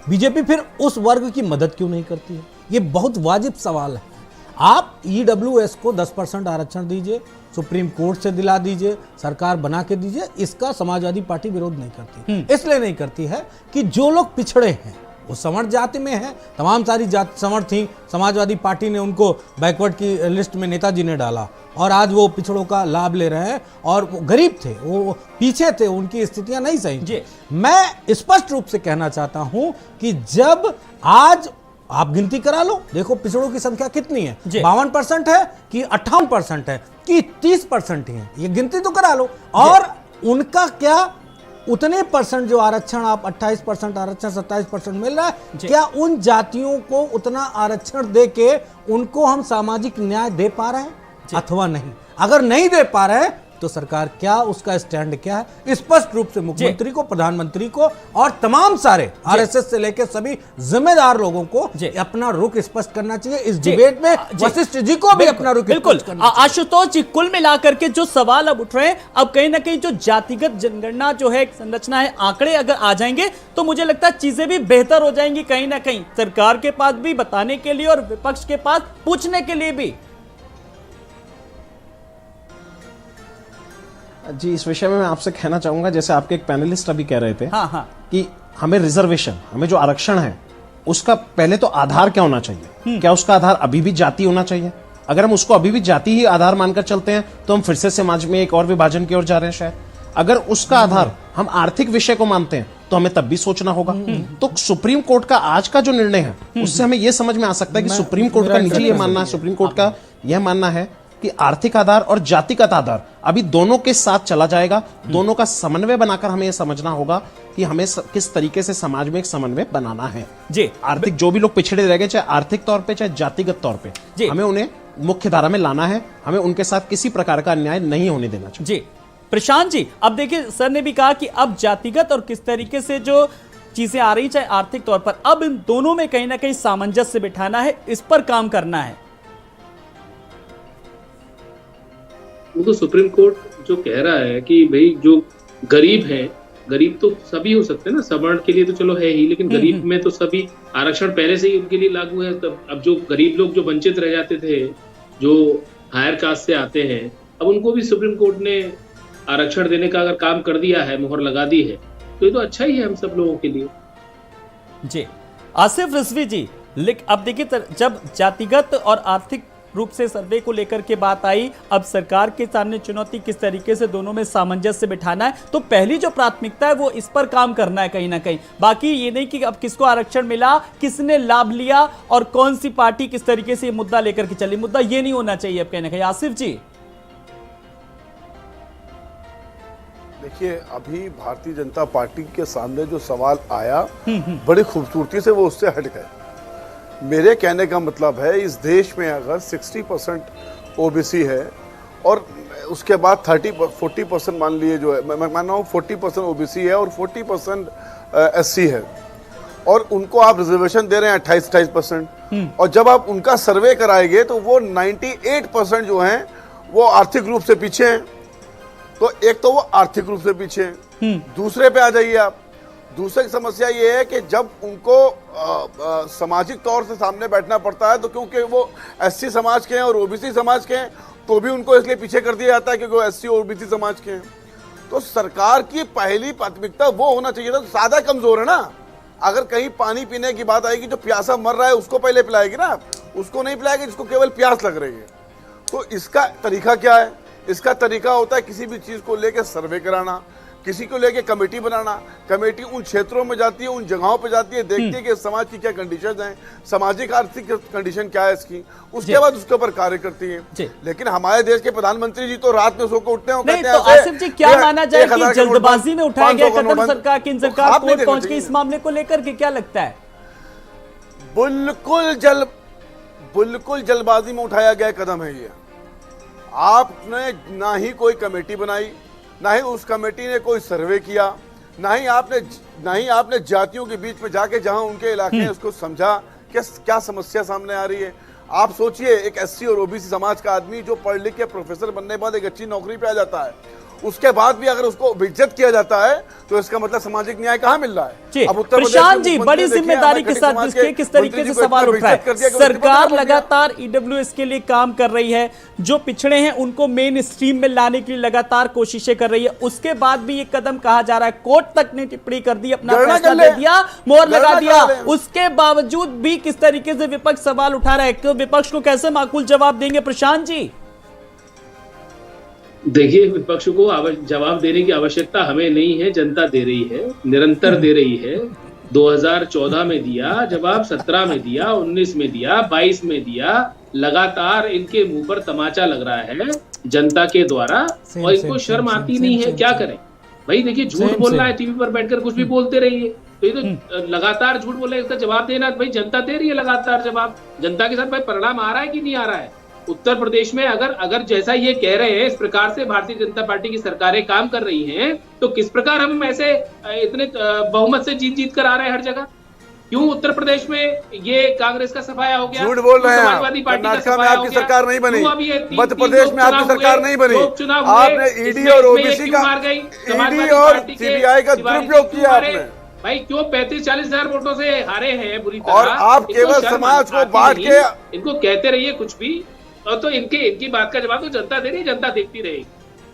बीजेपी फिर उस वर्ग की मदद क्यों नहीं करती है? ये बहुत वाजिब सवाल है। आप EWS को 10% आरक्षण दीजिए, सुप्रीम कोर्ट से दिला दीजिए, सरकार बना के दीजिए, इसका समाजवादी पार्टी विरोध नहीं करती। इसलिए नहीं करती है कि जो लोग पिछड़े हैं वो सवर्ण जाति में है, तमाम सारी जाति सवर्ण थी, समाजवादी पार्टी ने उनको बैकवर्ड की लिस्ट में नेताजी ने डाला और आज वो पिछड़ों का लाभ ले रहे हैं, और वो गरीब थे, वो पीछे थे, उनकी स्थितियां नहीं सही। मैं स्पष्ट रूप से कहना चाहता हूं कि जब आज आप गिनती करा लो, देखो पिछड़ों की संख्या कितनी है, 52% है कि 58% है कि 30% ही है, ये गिनती तो करा लो। और उनका क्या उतने परसेंट जो आरक्षण, आप 28% आरक्षण 27% मिल रहा है, क्या उन जातियों को उतना आरक्षण दे के उनको हम सामाजिक न्याय दे पा रहे हैं अथवा नहीं? अगर नहीं दे पा रहे हैं तो सरकार क्या, उसका स्टैंड क्या है? स्पष्ट रूप से मुख्यमंत्री को, प्रधानमंत्री को और तमाम सारे RSS से लेकर सभी जिम्मेदार लोगों को अपना रुख स्पष्ट करना चाहिए इस डिबेट में। वशिष्ठ जी को भी अपना रुख बिल्कुल। स्पष्ट करना चाहिए। आशुतोष जी, कुल मिलाकर के जो सवाल अब उठ रहे हैं, अब कहीं ना कहीं जो जातिगत जनगणना जो है, संरचना है, आंकड़े अगर आ जाएंगे तो मुझे लगता है चीजें भी बेहतर हो जाएंगी, कहीं ना कहीं सरकार के पास भी बताने के लिए और विपक्ष के पास पूछने के लिए भी। जी, इस विषय में मैं आपसे कहना चाहूंगा, जैसे आपके एक पैनलिस्ट अभी कह रहे थे कि हमें रिजर्वेशन, हमें जो आरक्षण है उसका पहले तो आधार क्या होना चाहिए? क्या उसका आधार अभी भी जाति होना चाहिए? अगर हम उसको अभी भी जाति ही आधार मानकर चलते हैं तो हम फिर से समाज में एक और विभाजन की ओर जा रहे हैं शायद। अगर उसका आधार हम आर्थिक विषय को मानते हैं तो हमें तब भी सोचना होगा। तो सुप्रीम कोर्ट का आज का जो निर्णय है उससे हमें यह समझ में आ सकता है कि सुप्रीम कोर्ट का निजी ये मानना है, सुप्रीम कोर्ट का यह मानना है कि आर्थिक आधार और जातिगत आधार अभी दोनों के साथ चला जाएगा। दोनों का समन्वय बनाकर हमें यह समझना होगा कि हमें किस तरीके से समाज में एक समन्वय बनाना है। जी, आर्थिक जो भी लोग पिछड़े रह गए, चाहे आर्थिक तौर पे चाहे जातिगत तौर पे, हमें उन्हें मुख्य धारा में लाना है। हमें उनके साथ किसी प्रकार का अन्याय नहीं होने देना चाहिए। जी प्रशांत जी, अब देखिए सर ने भी कहा कि अब जातिगत और किस तरीके से जो चीजें आ रही, चाहे आर्थिक तौर पर, अब इन दोनों में कहीं ना कहीं सामंजस्य बिठाना है, इस पर काम करना है। वो तो सुप्रीम कोर्ट जो कह रहा है कि भाई जो गरीब है, गरीब तो सभी हो सकते हैं ना, सवर्ण के लिए तो चलो है ही, लेकिन गरीब में तो सभी आरक्षण पहले से ही उनके लिए लागू है। तब अब जो गरीब लोग जो वंचित रह जाते थे, जो हायर कास्ट से आते हैं, अब उनको भी सुप्रीम कोर्ट ने आरक्षण देने का अगर काम कर दिया है, मुहर लगा दी है, तो ये तो अच्छा ही है हम सब लोगों के लिए। जी आसिफ रिजवी जी, अब देखिए जब जातिगत और आर्थिक रूप से सर्वे को लेकर के बात आई, अब सरकार के सामने चुनौती किस तरीके से दोनों में सामंजस्य बिठाना है, तो पहली जो प्राथमिकता है वो इस पर काम करना है कहीं ना कहीं। बाकी ये नहीं कि अब किसको आरक्षण मिला, किसने लाभ लिया और कौन सी पार्टी किस तरीके से ये मुद्दा लेकर के चली, मुद्दा ये नहीं होना चाहिए अब कहीं ना कहीं। आसिफ जी देखिए, अभी भारतीय जनता पार्टी के सामने जो सवाल आया, बड़ी खूबसूरती से वो उससे हट गए। मेरे कहने का मतलब है, इस देश में अगर 60% ओबीसी है और उसके बाद 40% मान लिए, जो है मैं मान रहा हूँ 40% ओबीसी है और 40% एससी है, और उनको आप रिजर्वेशन दे रहे हैं 28%, और जब आप उनका सर्वे कराएंगे तो वो 98% जो हैं वो आर्थिक रूप से पीछे हैं। तो एक तो वो आर्थिक रूप से पीछे हैं, दूसरे पे आ जाइए आप, दूसरी समस्या ये है कि जब उनको सामाजिक तौर से सामने बैठना पड़ता है तो क्योंकि वो एससी समाज के हैं और ओबीसी समाज के हैं तो भी उनको इसलिए पीछे कर दिया जाता है क्योंकि वो एससी और ओबीसी समाज के हैं। तो सरकार की पहली प्राथमिकता वो होना चाहिए था। तो सादा कमजोर है ना, अगर कहीं पानी पीने की बात आएगी जो प्यासा मर रहा है उसको पहले पिलाएगी ना, उसको नहीं पिलाएगी जिसको केवल प्यास लग रही है। तो इसका तरीका क्या है? इसका तरीका होता है किसी भी चीज को लेकर सर्वे कराना, किसी को लेके कमेटी बनाना। कमेटी उन क्षेत्रों में जाती है, उन जगहों पे जाती है, देखती है कि समाज की क्या कंडीशंस हैं, सामाजिक आर्थिक कंडीशन क्या है इसकी, उसके बाद उसके ऊपर कार्य करती है। लेकिन हमारे देश के प्रधानमंत्री जी तो रात में सो के उठते हैं, कहते हैं तो आसिफ जी क्या माना जाए कि जल्दबाजी में उठाया गया कदम सरकार की, सरकार कोर्ट पहुंच गई इस मामले को लेकर के, क्या लगता है? बिल्कुल जल्दबाजी में उठाया गया कदम है ये। आपने ना ही कोई कमेटी बनाई, ना ही उस कमेटी ने कोई सर्वे किया, ना ही आपने जातियों के बीच में जाके जहां उनके इलाके हैं उसको समझा कि क्या समस्या सामने आ रही है। आप सोचिए एक एससी और ओबीसी समाज का आदमी जो पढ़ लिख के प्रोफेसर बनने के बाद एक अच्छी नौकरी पे आ जाता है, उसके बाद भी अगर उसको बेइज्जत किया जाता है तो इसका मतलब सामाजिक न्याय कहाँ मिल रहा है? अब प्रशांत जी बड़ी जिम्मेदारी के साथ जिसके किस तरीके से सवाल उठ रहा है, सरकार लगातार ईडब्ल्यूएस के लिए काम कर रही है, जो पिछड़े हैं उनको मेन स्ट्रीम में लाने के लिए लगातार कोशिशें कर रही है, उसके बाद भी ये कदम कहा जा रहा है, कोर्ट तक ने टिप्पणी कर दी, अपना फैसला दे दिया, मोहर लगा दिया, उसके बावजूद भी किस तरीके से विपक्ष सवाल उठा रहा है, तो विपक्ष को कैसे माकूल जवाब देंगे प्रशांत जी? देखिए, विपक्ष को जवाब देने की आवश्यकता हमें नहीं है, जनता दे रही है, निरंतर दे रही है। 2014 में दिया जवाब, 17 में दिया, 19 में दिया, 22 में दिया, लगातार इनके मुंह पर तमाचा लग रहा है जनता के द्वारा और इनको शर्म आती नहीं है। क्या करें भाई? देखिए, झूठ बोल रहा है, टीवी पर बैठकर कुछ भी बोलते रहिए, तो ये तो लगातार झूठ बोल रहे हैं, इसका जवाब देना भाई जनता दे रही है लगातार जवाब। जनता के साथ भाई परिणाम आ रहा है कि नहीं आ रहा है? उत्तर प्रदेश में अगर जैसा ये कह रहे हैं इस प्रकार से भारतीय जनता पार्टी की सरकारें काम कर रही हैं, तो किस प्रकार हम ऐसे इतने बहुमत से जीत कर आ रहे हैं हर जगह? क्यों उत्तर प्रदेश में ये कांग्रेस का सफाया हो गया? झूठ बोल रहे हैं। समाजवादी पार्टी का कर्नाटक में सफाया हो आपकी गया? सरकार नहीं बनी, मध्य प्रदेश में आपकी सरकार नहीं बनी, चुनाव आपने ईडी और ओबीसी का, ईडी और सीबीआई का दुरुपयोग किया आपने। भाई क्यों 35-40 हजार वोटों से हारे हैं बुरी तरह? और आप केवल समाज को बांट के इनको कहते रहिए कुछ भी, और तो इनकी बात का जवाब तो जनता दे रही है, जनता देखती रहेगी।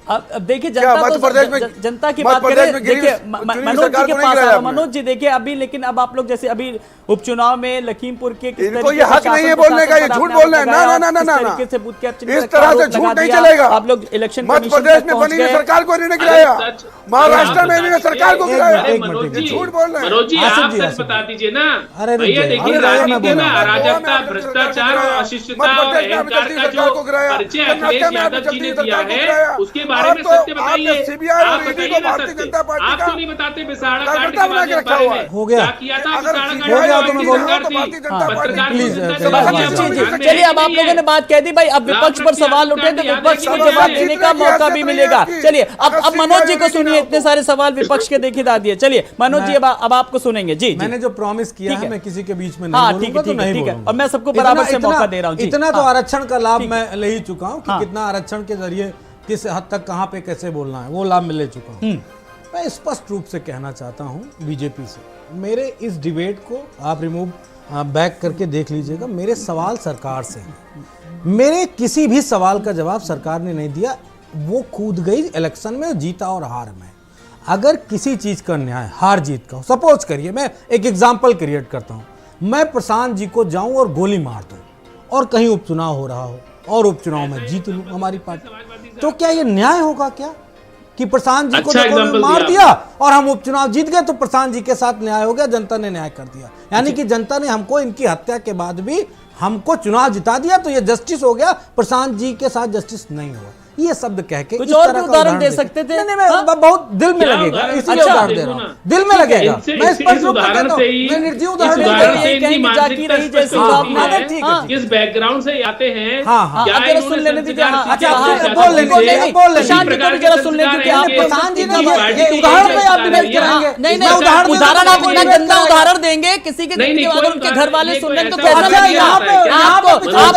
अब देखिए जनता की बात करें, देखिए मनोज जी के पास आ रहा, मनोज जी देखिए अभी, लेकिन अब आप लोग जैसे अभी उपचुनाव में लखीमपुर के इनको ये हक नहीं है बोलने का, ये झूठ बोल रहे हैं। ना तरीके से बूथ कैप्चरिंग इस तरह से झूठ नहीं चलेगा। आप लोग इलेक्शन मध्य प्रदेश में बनी सरकार को नहीं गिराया, महाराष्ट्र में भी सरकार को गिराया, झूठ बोल रहे हैं। मनोज जी आप सच बता दीजिए ना भैया। देखिए, राजनीति में अराजकता, भ्रष्टाचार और अशिष्टता और अहंकार का जो परिचय अखिलेश यादव जी ने दिया है, उसके बारे में सत्य बताइए। आप बताइए ना सत्य, आप क्यों नहीं बताते? बिसाड़ा कांड के बारे में हो गया, क्या किया था? बिसाड़ा कांड में सरकार थी, पत्रकार चलिए अब आप लोगों ने बात कह दी भाई, अब विपक्ष पर सवाल उठे तो विपक्ष को जवाब देने का मौका भी मिलेगा। चलिए अब मनोज जी को सुनिए, इतने सारे सवाल विपक्ष के देखी दा दिए। चलिए मनोज जी अब आपको सुनेंगे। जी मैंने जो प्रॉमिस किया है मैं किसी के बीच में नहीं बोलूंगा, तो नहीं बोलूंगा। और मैं सबको बराबर से मौका दे रहा हूँ। इतना तो आरक्षण का लाभ मैं ले ही चुका हूँ कि कितना आरक्षण के जरिए किस हद तक कहां पे कैसे बोलना है वो लाभ मैं ले चुका हूं। मैं स्पष्ट रूप से कहना चाहता हूं बीजेपी से, मेरे इस डिबेट को आप रिमूव बैक करके देख लीजिएगा। मेरे सवाल सरकार से, मेरे किसी भी सवाल का जवाब सरकार ने नहीं दिया। वो कूद गई इलेक्शन में, जीता और हार में। अगर किसी चीज का न्याय हार जीत का हो, सपोज करिए मैं एक एग्जाम्पल क्रिएट करता हूं, मैं प्रशांत जी को जाऊं और गोली मार दूं और कहीं उपचुनाव हो रहा हो और उपचुनाव में जीत लूं हमारी पार्टी, तो क्या ये न्याय होगा क्या कि प्रशांत जी को मार दिया और हम उपचुनाव जीत गए तो प्रशांत जी के साथ न्याय हो गया, जनता ने न्याय कर दिया? यानी कि जनता ने हमको इनकी हत्या के बाद भी हमको चुनाव जिता दिया तो ये जस्टिस हो गया, प्रशांत जी के साथ जस्टिस नहीं हुआ। ये शब्द कह के कुछ और भी उदाहरण दे सकते थे? नहीं, मैं बहुत दिल में लगेगा इसलिए उदाहरण दे रहा हूं, दिल में लगेगा। मैं स्पष्ट रूप से कहता हूं, मैं निर्जीव उदाहरण किस बैकग्राउंड से आते हैं, बोल लेने दीजिए। प्रशांत जी ने उदाहरण में आप डिबेट कराएंगे? नहीं, उदाहरण आप इतना गंदा उदाहरण देंगे किसी के उनके घर वाले सुन लेंगे तो कैसा लगेगा? आप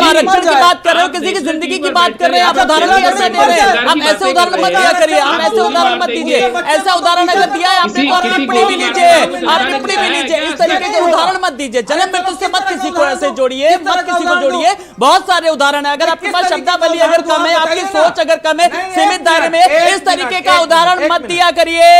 आरक्षण की बात कर रहे हो, किसी की जिंदगी की बात कर रहे हैं, आप उदाहरण कैसे दे रहे हैं। आप ऐसे उदाहरण मत दिया करिए, आप ऐसे उदाहरण मत दीजिए। ऐसा उदाहरण अगर दिया है आपने तो आप टिप्पणी भी लीजिए, आप टिप्पणी भी लीजिए। इस तरीके के उदाहरण मत दीजिए। जन्म मृत्यु से मत किसी को ऐसे जोड़िए, मत किसी को जोड़िए। बहुत सारे उदाहरण है। अगर आपके पास शब्दावली अगर कम है, आपकी सोच अगर कम है, सीमित दायरे में इस तरीके का उदाहरण मत दिया करिए।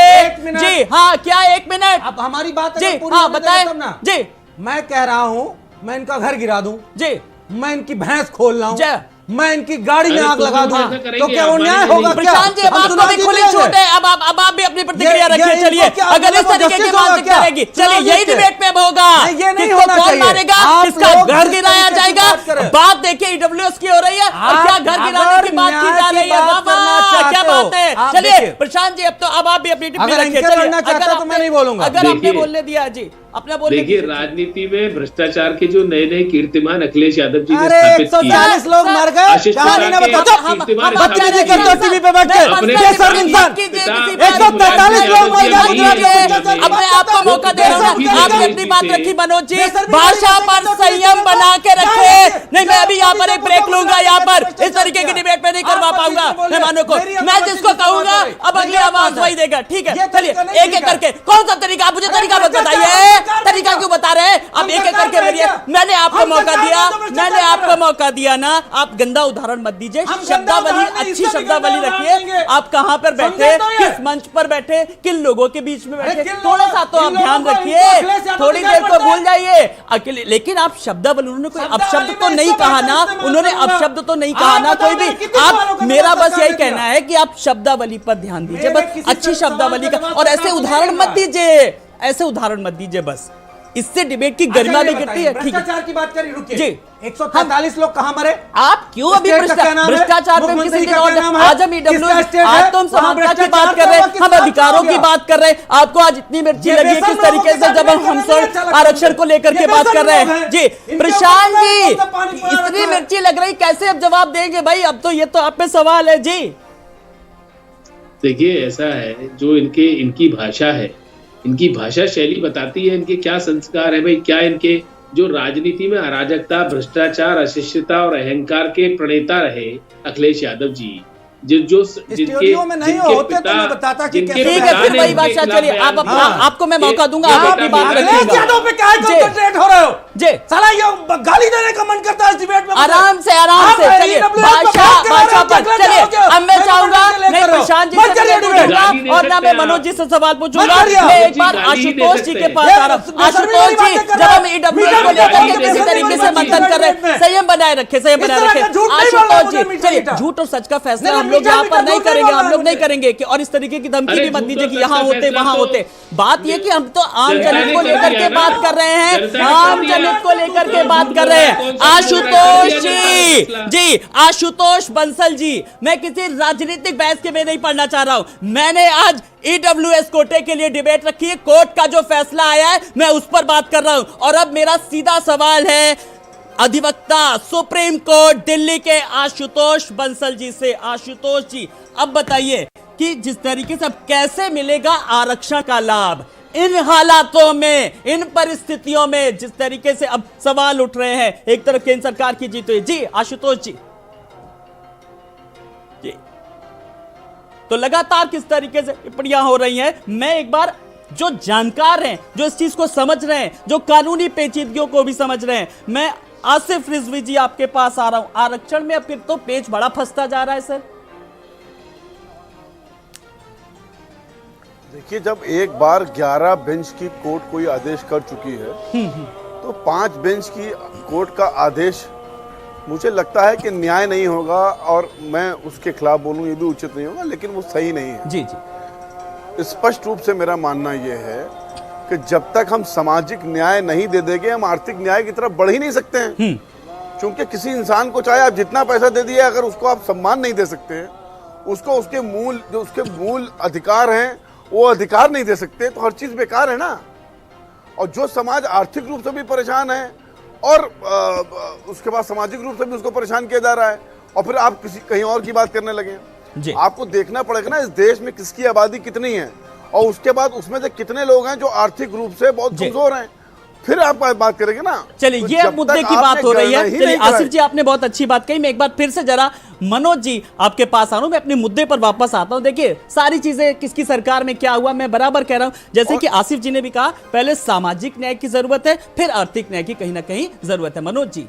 जी हाँ, क्या 1 मिनट? अब हमारी बात जी हाँ बताएं जी। मैं कह रहा हूं मैं इनका घर गिरा दूं जी, मैं इनकी भैंस खोल लाऊं, जी, मैं इनकी गाड़ी में आग लगा दूं, तो क्या वो न्याय होगा? क्या प्रशांत जी अब आपको भी खुली छूट है। अब आप भी अपनी प्रतिक्रिया रखिए। चलिए अगर इस तरीके की बात करेगी, चलिए यही डिबेट में होगा। ये नहीं किसको होना कौन चाहिए। मारेगा, किसका घर गिराया जाएगा। बात देखिए ईडब्ल्यूएस की हो रही है और क्या घर गिराने की बात की जा रही है। वाह क्या बात है। चलिए प्रशांत जी अब आप भी अपनी टिप्पणी रखिए। तो मैं नहीं बोलूंगा। अगर आपने बोलने दिया जी, अपना बोलने देखिए, राजनीति में भ्रष्टाचार के जो नए नए कीर्तिमान अखिलेश यादव जी ने अरे स्थापित किए, 140 लोग मर गए, आशीष कहानी कुमार ना के बताओ। कीर्तिमान बच्चे स्थापित नहीं करते किए। टीवी पे बैठ के। अपने बेशर्म इंसान। 143 लोग मर गए। अपने आपको मौका दे रहा हूँ। आपने अपनी बात रखी मनोज जी, भाषा पर संयम बना के रखे। नहीं मैं अभी यहाँ पर एक ब्रेक लूंगा। यहाँ पर इस तरीके की डिबेट में नहीं करवा पाऊंगा मेहमानों को। मैं जिसको कहूंगा अब अगली आवाज वही देगा। ठीक है चलिए एक एक करके। कौन सा तरीका? आप मुझे तरीका मत बताइए। तरीका क्यों बता रहे हैं? अब एक एक करके बोलिए। मैंने आपको मौका दिया, मैंने आपको मौका दिया ना। आप गंदा उदाहरण मत दीजिए। शब्दावली, अच्छी शब्दावली रखिए। आप कहां पर बैठे, किस मंच पर बैठे, किन लोगों के बीच में बैठे, थोड़ा सा तो आप ध्यान रखिए। थोड़ी देर को भूल जाइए अकेले। लेकिन आप शब्दावली, उन्होंने कोई अपशब्द तो नहीं कहा ना, उन्होंने अपशब्द तो नहीं कहा ना कोई भी। आप, मेरा बस यही कहना है कि आप शब्दावली पर ध्यान दीजिए, बस अच्छी शब्दावली का। और ऐसे उदाहरण मत दीजिए, ऐसे उदाहरण मत दीजिए बस। इससे डिबेट की गरिमा भी गिरती है। ठीक है भ्रष्टाचार की बात करिए, रुकिए जी। 143 लोग कहां मरे? आप क्यों अभी भ्रष्टाचार पे किसी दिन और आज हम ईडब्ल्यूएस, आज तो हम समानता की बात कर रहे हैं, हम अधिकारों की बात कर रहे हैं। आपको आज इतनी मिर्ची लगी किस तरीके से जब हम आरक्षण को लेकर के बात कर रहे हैं। जी प्रशांत जी, इतनी मिर्ची लग रही, कैसे अब जवाब देंगे भाई? अब तो ये तो आप पे सवाल है जी। देखिए ऐसा है, जो इनकी भाषा है, इनकी भाषा शैली बताती है इनके क्या संस्कार है भाई। क्या इनके जो राजनीति में अराजकता, भ्रष्टाचार, अशिष्टता और अहंकार के प्रणेता रहे अखिलेश यादव जी, जिनके में नहीं होते तो मैं बताता कि ठीक है फिर वही बात। चलिए आपको मैं मौका दूंगा, आप अपनी बात रखिएगा। यादव पे क्या कंसंट्रेट हो रहे हो जी? साला ये गाली देने का मन करता है इस डिबेट में। आराम से चलिए भाषा पर चलिए। अब मैं चाहूंगा नहीं प्रशांत जी से पूछूंगा और ना मैं मनोज जी से सवाल पूछूंगा। मैं एक बार आशुतोष जी के पास आ रहा हूँ। आशुतोष जी, जब हम ईडब्ल्यूएस को लेकर के किसी तरीके से मंथन कर रहे हैं, संयम बनाए रखे, संयम बनाए रखे। आशुतोष जी चलिए, झूठ और सच का फैसला हम लोग यहाँ पर नहीं करेंगे, हम लोग नहीं करेंगे कि और इस तरीके की धमकी भी मत दीजिए कि यहाँ होते वहां होते। बात ये कि हम तो आम जनता को लेकर के बात कर रहे हैं, आम जनता को लेकर के बात कर रहे हैं। आशुतोष जी, आशुतोष बंसल जी, मैं किसी राजनीतिक बहस के में नहीं पढ़ना चाह रहा हूं। मैंने आज ईडब्ल्यूएस कोटे के लिए डिबेट रखी है, कोर्ट का जो फैसला आया है मैं उस पर बात कर रहा हूं। और अब मेरा सीधा सवाल है अधिवक्ता सुप्रीम कोर्ट दिल्ली के आशुतोष बंसल जी से। आशुतोष जी अब बताइए कि जिस तरीके से अब कैसे मिलेगा आरक्षण का लाभ इन हालातों में, इन परिस्थितियों में, जिस तरीके से अब सवाल उठ रहे हैं। एक तरफ केंद्र सरकार की जीत हुई। जी आशुतोष जी, तो लगातार किस तरीके से टिप्पणियां हो रही हैं। मैं एक बार जो जानकार हैं, जो इस चीज को समझ रहे हैं, जो कानूनी पेचीदगियों को भी समझ रहे हैं, मैं आसिफ रिजवी जी आपके पास आ रहा हूं। आरक्षण में अब फिर तो पेच बड़ा फंसता जा रहा है सर। देखिए, जब एक बार 11 बेंच की कोर्ट कोई आदेश कर चुकी है तो 5 बेंच की कोर्ट का आदेश मुझे लगता है कि न्याय नहीं होगा। और मैं उसके खिलाफ बोलूं ये भी उचित नहीं होगा, लेकिन वो सही नहीं है। जी जी, स्पष्ट रूप से मेरा मानना यह है कि जब तक हम सामाजिक न्याय नहीं दे देंगे, हम आर्थिक न्याय की तरफ बढ़ ही नहीं सकते हैं। क्योंकि किसी इंसान को चाहे आप जितना पैसा दे दिए, अगर उसको आप सम्मान नहीं दे सकते हैं, उसको उसके मूल अधिकार हैं वो अधिकार नहीं दे सकते, तो हर चीज बेकार है ना। और जो समाज आर्थिक रूप से भी परेशान है और उसके बाद सामाजिक रूप से भी उसको परेशान किया जा रहा है, और फिर आप कहीं और की बात करने लगे। आपको देखना पड़ेगा ना इस देश में किसकी आबादी कितनी है और उसके बाद उसमें से कितने लोग हैं जो आर्थिक रूप से बहुत कमजोर हैं। फिर आप बात करेंगे ना। चलिए तो ये जब मुद्दे तक की बात आपने हो रही गणना है। ही चलिए नहीं कराई- आसिफ जी, आपने बहुत अच्छी बात कही। मैं एक बार फिर से जरा मनोज जी आपके पास आ रहा हूं, मैं अपने मुद्दे पर वापस आता हूं। देखिए सारी चीजें किसकी सरकार में क्या हुआ, मैं बराबर कह रहा हूं। जैसे कि आसिफ जी ने भी कहा, पहले सामाजिक न्याय की जरूरत है, फिर आर्थिक न्याय की कहीं ना कहीं जरूरत है। मनोज जी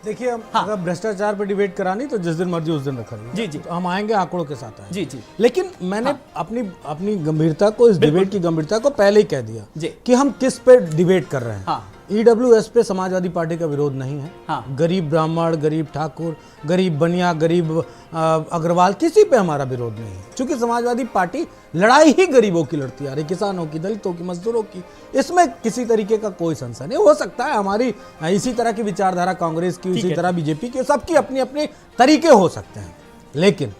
देखिए, हम अगर भ्रष्टाचार पर डिबेट करानी तो जिस दिन मर्जी उस दिन रखा जी जी, तो हम आएंगे, आंकड़ों के साथ आएंगे। जी जी, लेकिन मैंने अपनी गंभीरता को, इस डिबेट की गंभीरता को पहले ही कह दिया जी कि हम किस पे डिबेट कर रहे हैं। हाँ। ईडब्ल्यूएस पे समाजवादी पार्टी का विरोध नहीं है। हाँ। गरीब ब्राह्मण, गरीब ठाकुर, गरीब बनिया, गरीब अग्रवाल, किसी पे हमारा विरोध नहीं है, क्योंकि समाजवादी पार्टी लड़ाई ही गरीबों की लड़ती आ रही, किसानों की, दलितों की, मजदूरों की। इसमें किसी तरीके का कोई संशय नहीं। हो सकता है हमारी इसी तरह की विचारधारा कांग्रेस की, इसी तरह बीजेपी की, सबकी अपनी अपनी तरीके हो सकते हैं। लेकिन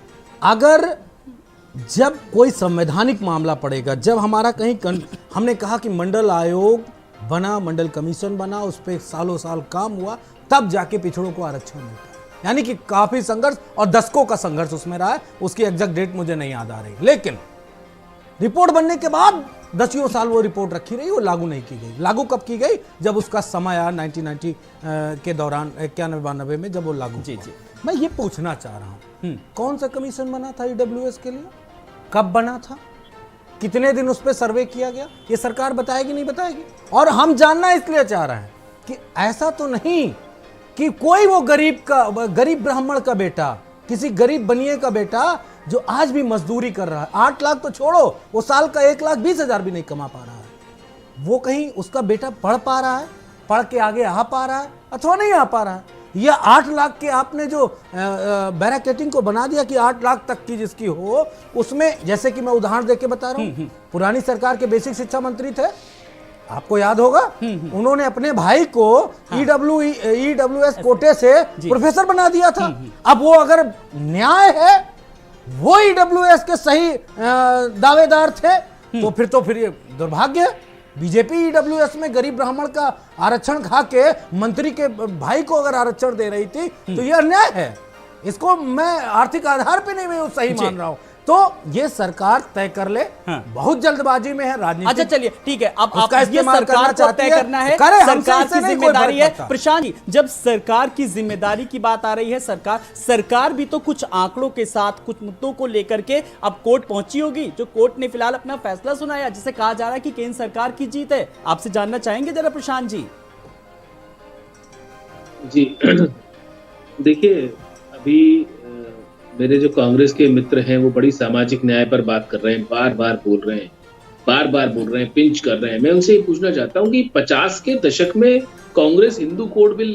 अगर जब कोई संवैधानिक मामला पड़ेगा, जब हमारा कहीं हमने कहा कि मंडल आयोग बना, मंडल कमीशन बना, उस पर सालों साल काम हुआ, तब जाके पिछड़ों को आरक्षण मिलता है। यानी कि काफी संघर्ष और दशकों का संघर्ष उसमें रहा है। उसकी एग्जैक्ट डेट मुझे नहीं याद आ रही, लेकिन रिपोर्ट बनने के बाद 10 साल वो रिपोर्ट रखी रही, वो लागू नहीं की गई। लागू कब की गई? जब उसका समय आया 1990 के दौरान, 91-92 में जब वो लागू। जी जी, मैं ये पूछना चाह रहा हूँ, कौन सा कमीशन बना था ईडब्ल्यूएस के लिए, कब बना था, कितने दिन उस पर सर्वे किया गया, ये सरकार बताएगी नहीं बताएगी? और हम जानना इसलिए चाह रहे हैं कि ऐसा तो नहीं कि कोई वो गरीब ब्राह्मण का बेटा, किसी गरीब बनिए का बेटा जो आज भी मजदूरी कर रहा है, 8 लाख तो छोड़ो, वो साल का 1,20,000 भी नहीं कमा पा रहा है, वो कहीं उसका बेटा पढ़ पा रहा है, पढ़ के आगे आ पा रहा है अथवा नहीं आ पा रहा है? या 8 लाख के आपने जो बैराकेटिंग को बना दिया कि 8 लाख तक की जिसकी हो, उसमें जैसे कि मैं उदाहरण देके बता रहा हूं, पुरानी सरकार के बेसिक शिक्षा मंत्री थे, आपको याद होगा, उन्होंने अपने भाई को ईडब्ल्यूएस कोटे से प्रोफेसर बना दिया था। अब वो अगर न्याय है, वो ईडब्ल्यूएस के सही दावेदार थे, तो फिर ये दुर्भाग्य है। बीजेपी ईडब्ल्यूएस में गरीब ब्राह्मण का आरक्षण खा के मंत्री के भाई को अगर आरक्षण दे रही थी, तो यह अन्याय है। इसको मैं आर्थिक आधार पे नहीं मैं सही मान रहा हूं। तो ये सरकार तय कर ले, बहुत जल्दबाजी में है राजनीति। अच्छा चलिए ठीक है, अब आप ये सरकार को तय करना है, सरकार की जिम्मेदारी है। प्रशांत जी, जब सरकार की जिम्मेदारी की बात आ रही है, सरकार भी तो कुछ आंकड़ों के साथ, कुछ मुद्दों को लेकर के अब कोर्ट पहुंची होगी, जो कोर्ट ने फिलहाल अपना फैसला सुनाया, जिसे कहा जा रहा है कि केंद्र सरकार की जीत है। आपसे जानना चाहेंगे जरा प्रशांत जी। जी देखिए, अभी मेरे जो कांग्रेस के मित्र हैं वो बड़ी सामाजिक न्याय पर बात कर रहे हैं, बार बार बोल रहे हैं, पिंच कर रहे हैं। मैं उनसे ये पूछना चाहता हूं कि 50 के दशक में कांग्रेस हिंदू कोड बिल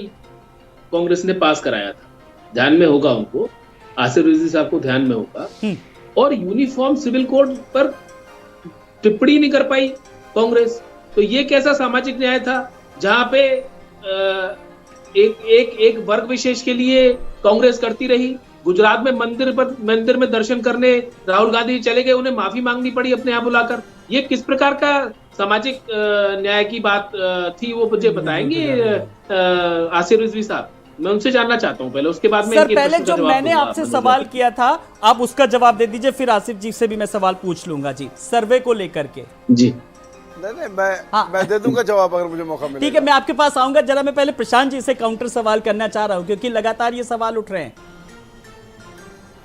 कांग्रेस ने पास कराया था, ध्यान में होगा उनको, आसिफ रिजवी साहब को ध्यान में होगा, और यूनिफॉर्म सिविल कोड पर टिप्पणी नहीं कर पाई कांग्रेस। तो ये कैसा सामाजिक न्याय था जहां पे एक वर्ग विशेष के लिए कांग्रेस करती रही? गुजरात में मंदिर में दर्शन करने राहुल गांधी चले गए, उन्हें माफी मांगनी पड़ी अपने यहाँ बुलाकर। ये किस प्रकार का सामाजिक न्याय की बात थी, वो मुझे बताएंगे आसिफ रिजवी साहब? मैं उनसे जानना चाहता हूँ पहले, उसके बाद में सर पहले जो मैंने आपसे सवाल किया था, आप उसका जवाब दे दीजिए, फिर आसिफ जी से भी मैं सवाल पूछ लूंगा। जी, सर्वे को लेकर के। जी नहीं, मैं दे दूंगा जवाब अगर मुझे मौका मिलेगा। ठीक है, मैं आपके पास आऊंगा। जरा मैं पहले प्रशांत जी से काउंटर सवाल करना चाह रहा हूं, क्योंकि लगातार ये सवाल उठ रहे हैं।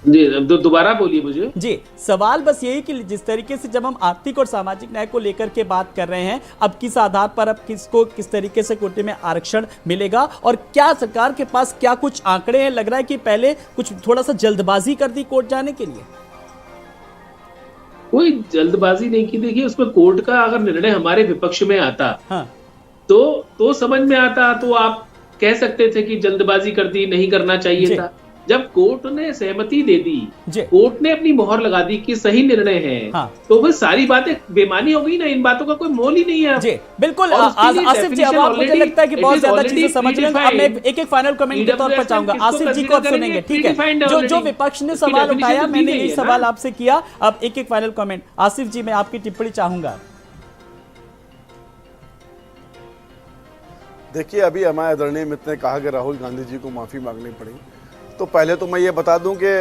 जी दोबारा बोलिए मुझे। जी, सवाल बस यही कि जिस तरीके से जब हम आर्थिक और सामाजिक न्याय को लेकर के बात कर रहे हैं, अब किस आधार पर अब किसको किस तरीके से कोटे में आरक्षण मिलेगा, और क्या सरकार के पास क्या कुछ आंकड़े हैं? लग रहा है कि पहले कुछ थोड़ा सा जल्दबाजी कर दी कोर्ट जाने के लिए। कोई जल्दबाजी नहीं की। देखिए, उसमें कोर्ट का अगर निर्णय हमारे विपक्ष में आता, हाँ, तो समझ में आता, तो आप कह सकते थे कि जल्दबाजी कर दी, नहीं करना चाहिए था। जब कोर्ट ने सहमति दे दी, कोर्ट ने अपनी मोहर लगा दी कि सही निर्णय है, हाँ, तो वह सारी बातें बेमानी हो गई ना, इन बातों का कोई मोल ही नहीं है। जी बिल्कुल। आसिफ जी, अब आप, मुझे लगता है कि बहुत ज्यादा चीजें समझ रहे हैं। अब मैं एक फाइनल कमेंट के तौर पर चाहूंगा, आसिफ जी को अब सुनेंगे, ठीक है? जो विपक्ष ने सवाल उठाया, मैंने यही सवाल आपसे किया, अब एक फाइनल कमेंट। आसिफ जी, मैं आपकी टिप्पणी चाहूंगा। देखिए, अभी हमारे आदरणीय मित्र ने कहा कि राहुल गांधी जी को माफी मांगनी पड़ी, तो पहले तो मैं ये बता दूं कि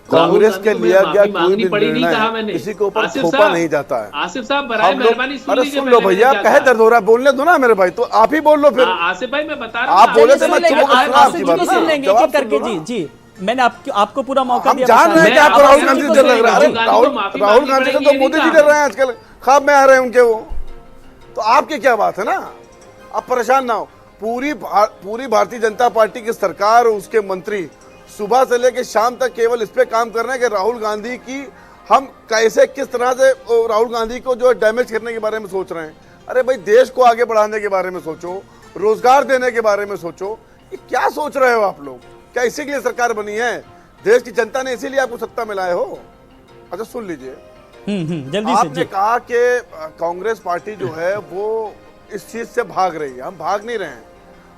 कांग्रेस के लिया गया कोई भी पड़ी नहीं कहा मैंने। निर्णय किसी के ऊपर आसिफ थोपा साहब, नहीं जाता है। आसिफ साहब बराए मेहरबानी सुन अरे लीजिए। सुन लो भैया, कहे दर्द हो रहा है, बोलने दो ना मेरे भाई, तो आप ही बोल लो फिर। आसिफ भाई मैं बता रहा हूं, आप बोले थे सुन मैं लेंगे, चुप आप आपकी आसिफ जी बात को सुन ना, लेंगे जवाब एक एक सुन लो करके। ना। जी मैंने आपको पूरा मौका हम दिया। जान रहे हैं कि आपको राहुल गांधी से लग रहा है। राहुल राहुल गांधी से तो मोदी जी कर रहे हैं आजकल, ख्वाब में आ रहे हैं उनके वो, तो आपकी क्या बात है ना, आप परेशान ना हो। पूरी भारतीय जनता पार्टी की सरकार और उसके मंत्री सुबह से लेकर शाम तक केवल इस पे काम कर रहे हैं कि राहुल गांधी की हम कैसे किस तरह से राहुल गांधी को जो डैमेज करने के बारे में सोच रहे हैं। अरे भाई देश को आगे बढ़ाने के बारे में सोचो, रोजगार देने के बारे में सोचो, ये क्या सोच रहे हो आप लोग? क्या इसी के लिए सरकार बनी है? देश की जनता ने इसीलिए आपको सत्ता मिलाए हो? अच्छा सुन लीजिए, जल्दी से। आपने कहा कि कांग्रेस पार्टी जो है वो इस चीज से भाग रही है। हम भाग नहीं रहे हैं,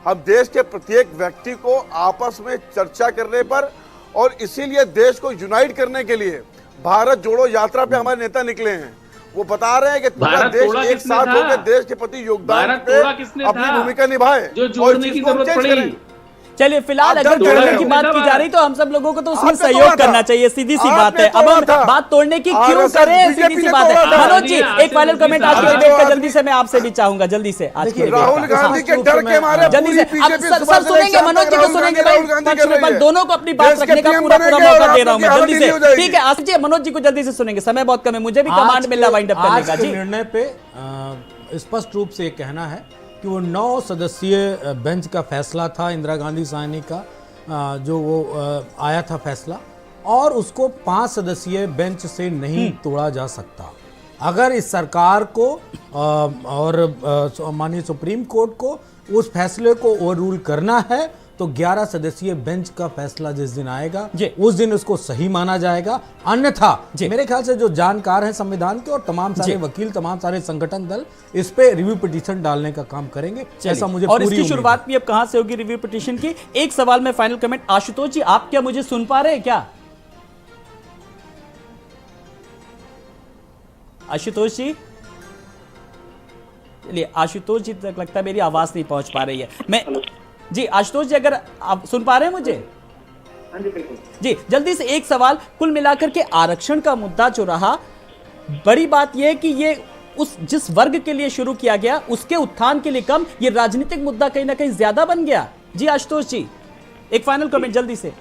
हम देश के प्रत्येक व्यक्ति को आपस में चर्चा करने पर और इसीलिए देश को यूनाइट करने के लिए भारत जोड़ो यात्रा पे हमारे नेता निकले हैं। वो बता रहे हैं कि पूरा देश एक साथ होकर देश के प्रति योगदान पे अपनी भूमिका निभाए जो जोड़ने की जरूरत पड़ी। चलिए फिलहाल अगर जोड़ने की बात की जा रही तो हम सब लोगों को तो उसमें सहयोग करना चाहिए, सीधी सी बात है। अब हम बात तोड़ने की क्यों करें, सीधी सी बात है। मनोज जी एक फाइनल कमेंट आज के डिबेट का जल्दी से मैं आपसे भी चाहूंगा, जल्दी से आज के राहुल गांधी के डर के मारे जल्दी से। अब सब सुनेंगे, मनोज जी को सुनेंगे भाई, पक्ष विपक्ष दोनों को अपनी बात रखने का पूरा मौका दे रहा हूं मैं, जल्दी से। ठीक है आसिफ जी, मनोज जी को जल्दी से सुनेंगे, समय बहुत कम है, मुझे भी कमांड मिल रहा वाइंड अप करने का। जी निर्णय पे स्पष्ट रूप से कहना है कि वो 9 सदस्यीय बेंच का फैसला था, इंदिरा गांधी साहनी का जो वो आया था फैसला, और उसको 5 सदस्यीय बेंच से नहीं तोड़ा जा सकता। अगर इस सरकार को और माननीय सुप्रीम कोर्ट को उस फैसले को ओवर रूल करना है तो 11 सदस्यीय बेंच का फैसला जिस दिन आएगा उस दिन उसको सही माना जाएगा। अन्यथा मेरे ख्याल से जो जानकार हैं संविधान के और तमाम सारे वकील, तमाम सारे संगठन दल इस पे रिव्यू पिटीशन डालने का काम करेंगे, ऐसा मुझे और पूरी इसकी शुरुआत भी अब कहां से होगी रिव्यू पिटीशन की। एक सवाल में फाइनल कमेंट, आशुतोष जी आप क्या मुझे सुन पा रहे हैं क्या? आशुतोष जी, चलिए आशुतोष जी तक लगता है मेरी आवाज नहीं पहुंच पा रही है। मैं जी आशुतोष जी अगर आप सुन पा रहे हैं मुझे? हाँ जी बिल्कुल जी, जल्दी से एक सवाल, कुल मिलाकर के आरक्षण का मुद्दा जो रहा, बड़ी बात यह है कि ये उस जिस वर्ग के लिए शुरू किया गया उसके उत्थान के लिए कम, ये राजनीतिक मुद्दा कहीं ना कहीं ज्यादा बन गया। जी आशुतोष जी एक फाइनल कमेंट जल्दी से।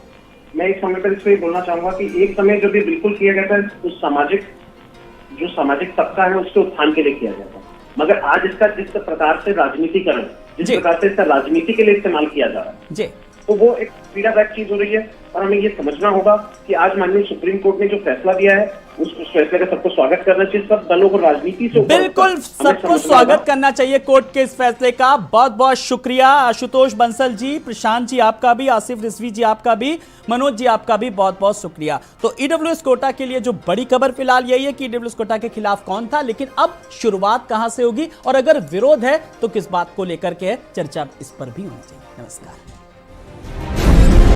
मैं एक समय पर इस पर बोलना चाहूंगा कि एक समय जो भी बिल्कुल किया गया था उस सामाजिक तबका है उसके उत्थान के लिए किया गया था, मगर आज इसका जिस प्रकार से राजनीतिकरण, जिस प्रकार से इसका राजनीति के लिए इस्तेमाल किया जा रहा है जी, तो वो एक पीड़ादायक चीज हो रही है। और हमें ये समझना होगा कि आज माननीय सुप्रीम कोर्ट ने जो फैसला दिया है उस फैसले का सबको स्वागत करना चाहिए, सब दलों को राजनीति से बिल्कुल सबको स्वागत करना चाहिए कोर्ट के इस फैसले का। बहुत बहुत शुक्रिया आशुतोष बंसल जी, प्रशांत जी आपका भी, आसिफ रिजवी जी आपका भी, मनोज जी आपका भी बहुत बहुत शुक्रिया। तो ईडब्ल्यूएस कोटा के लिए जो बड़ी खबर फिलहाल यही है कि ईडब्ल्यूएस कोटा के खिलाफ कौन था, लेकिन अब शुरुआत कहां से होगी और अगर विरोध है तो किस बात को लेकर के चर्चा इस पर भी होनी चाहिए। नमस्कार।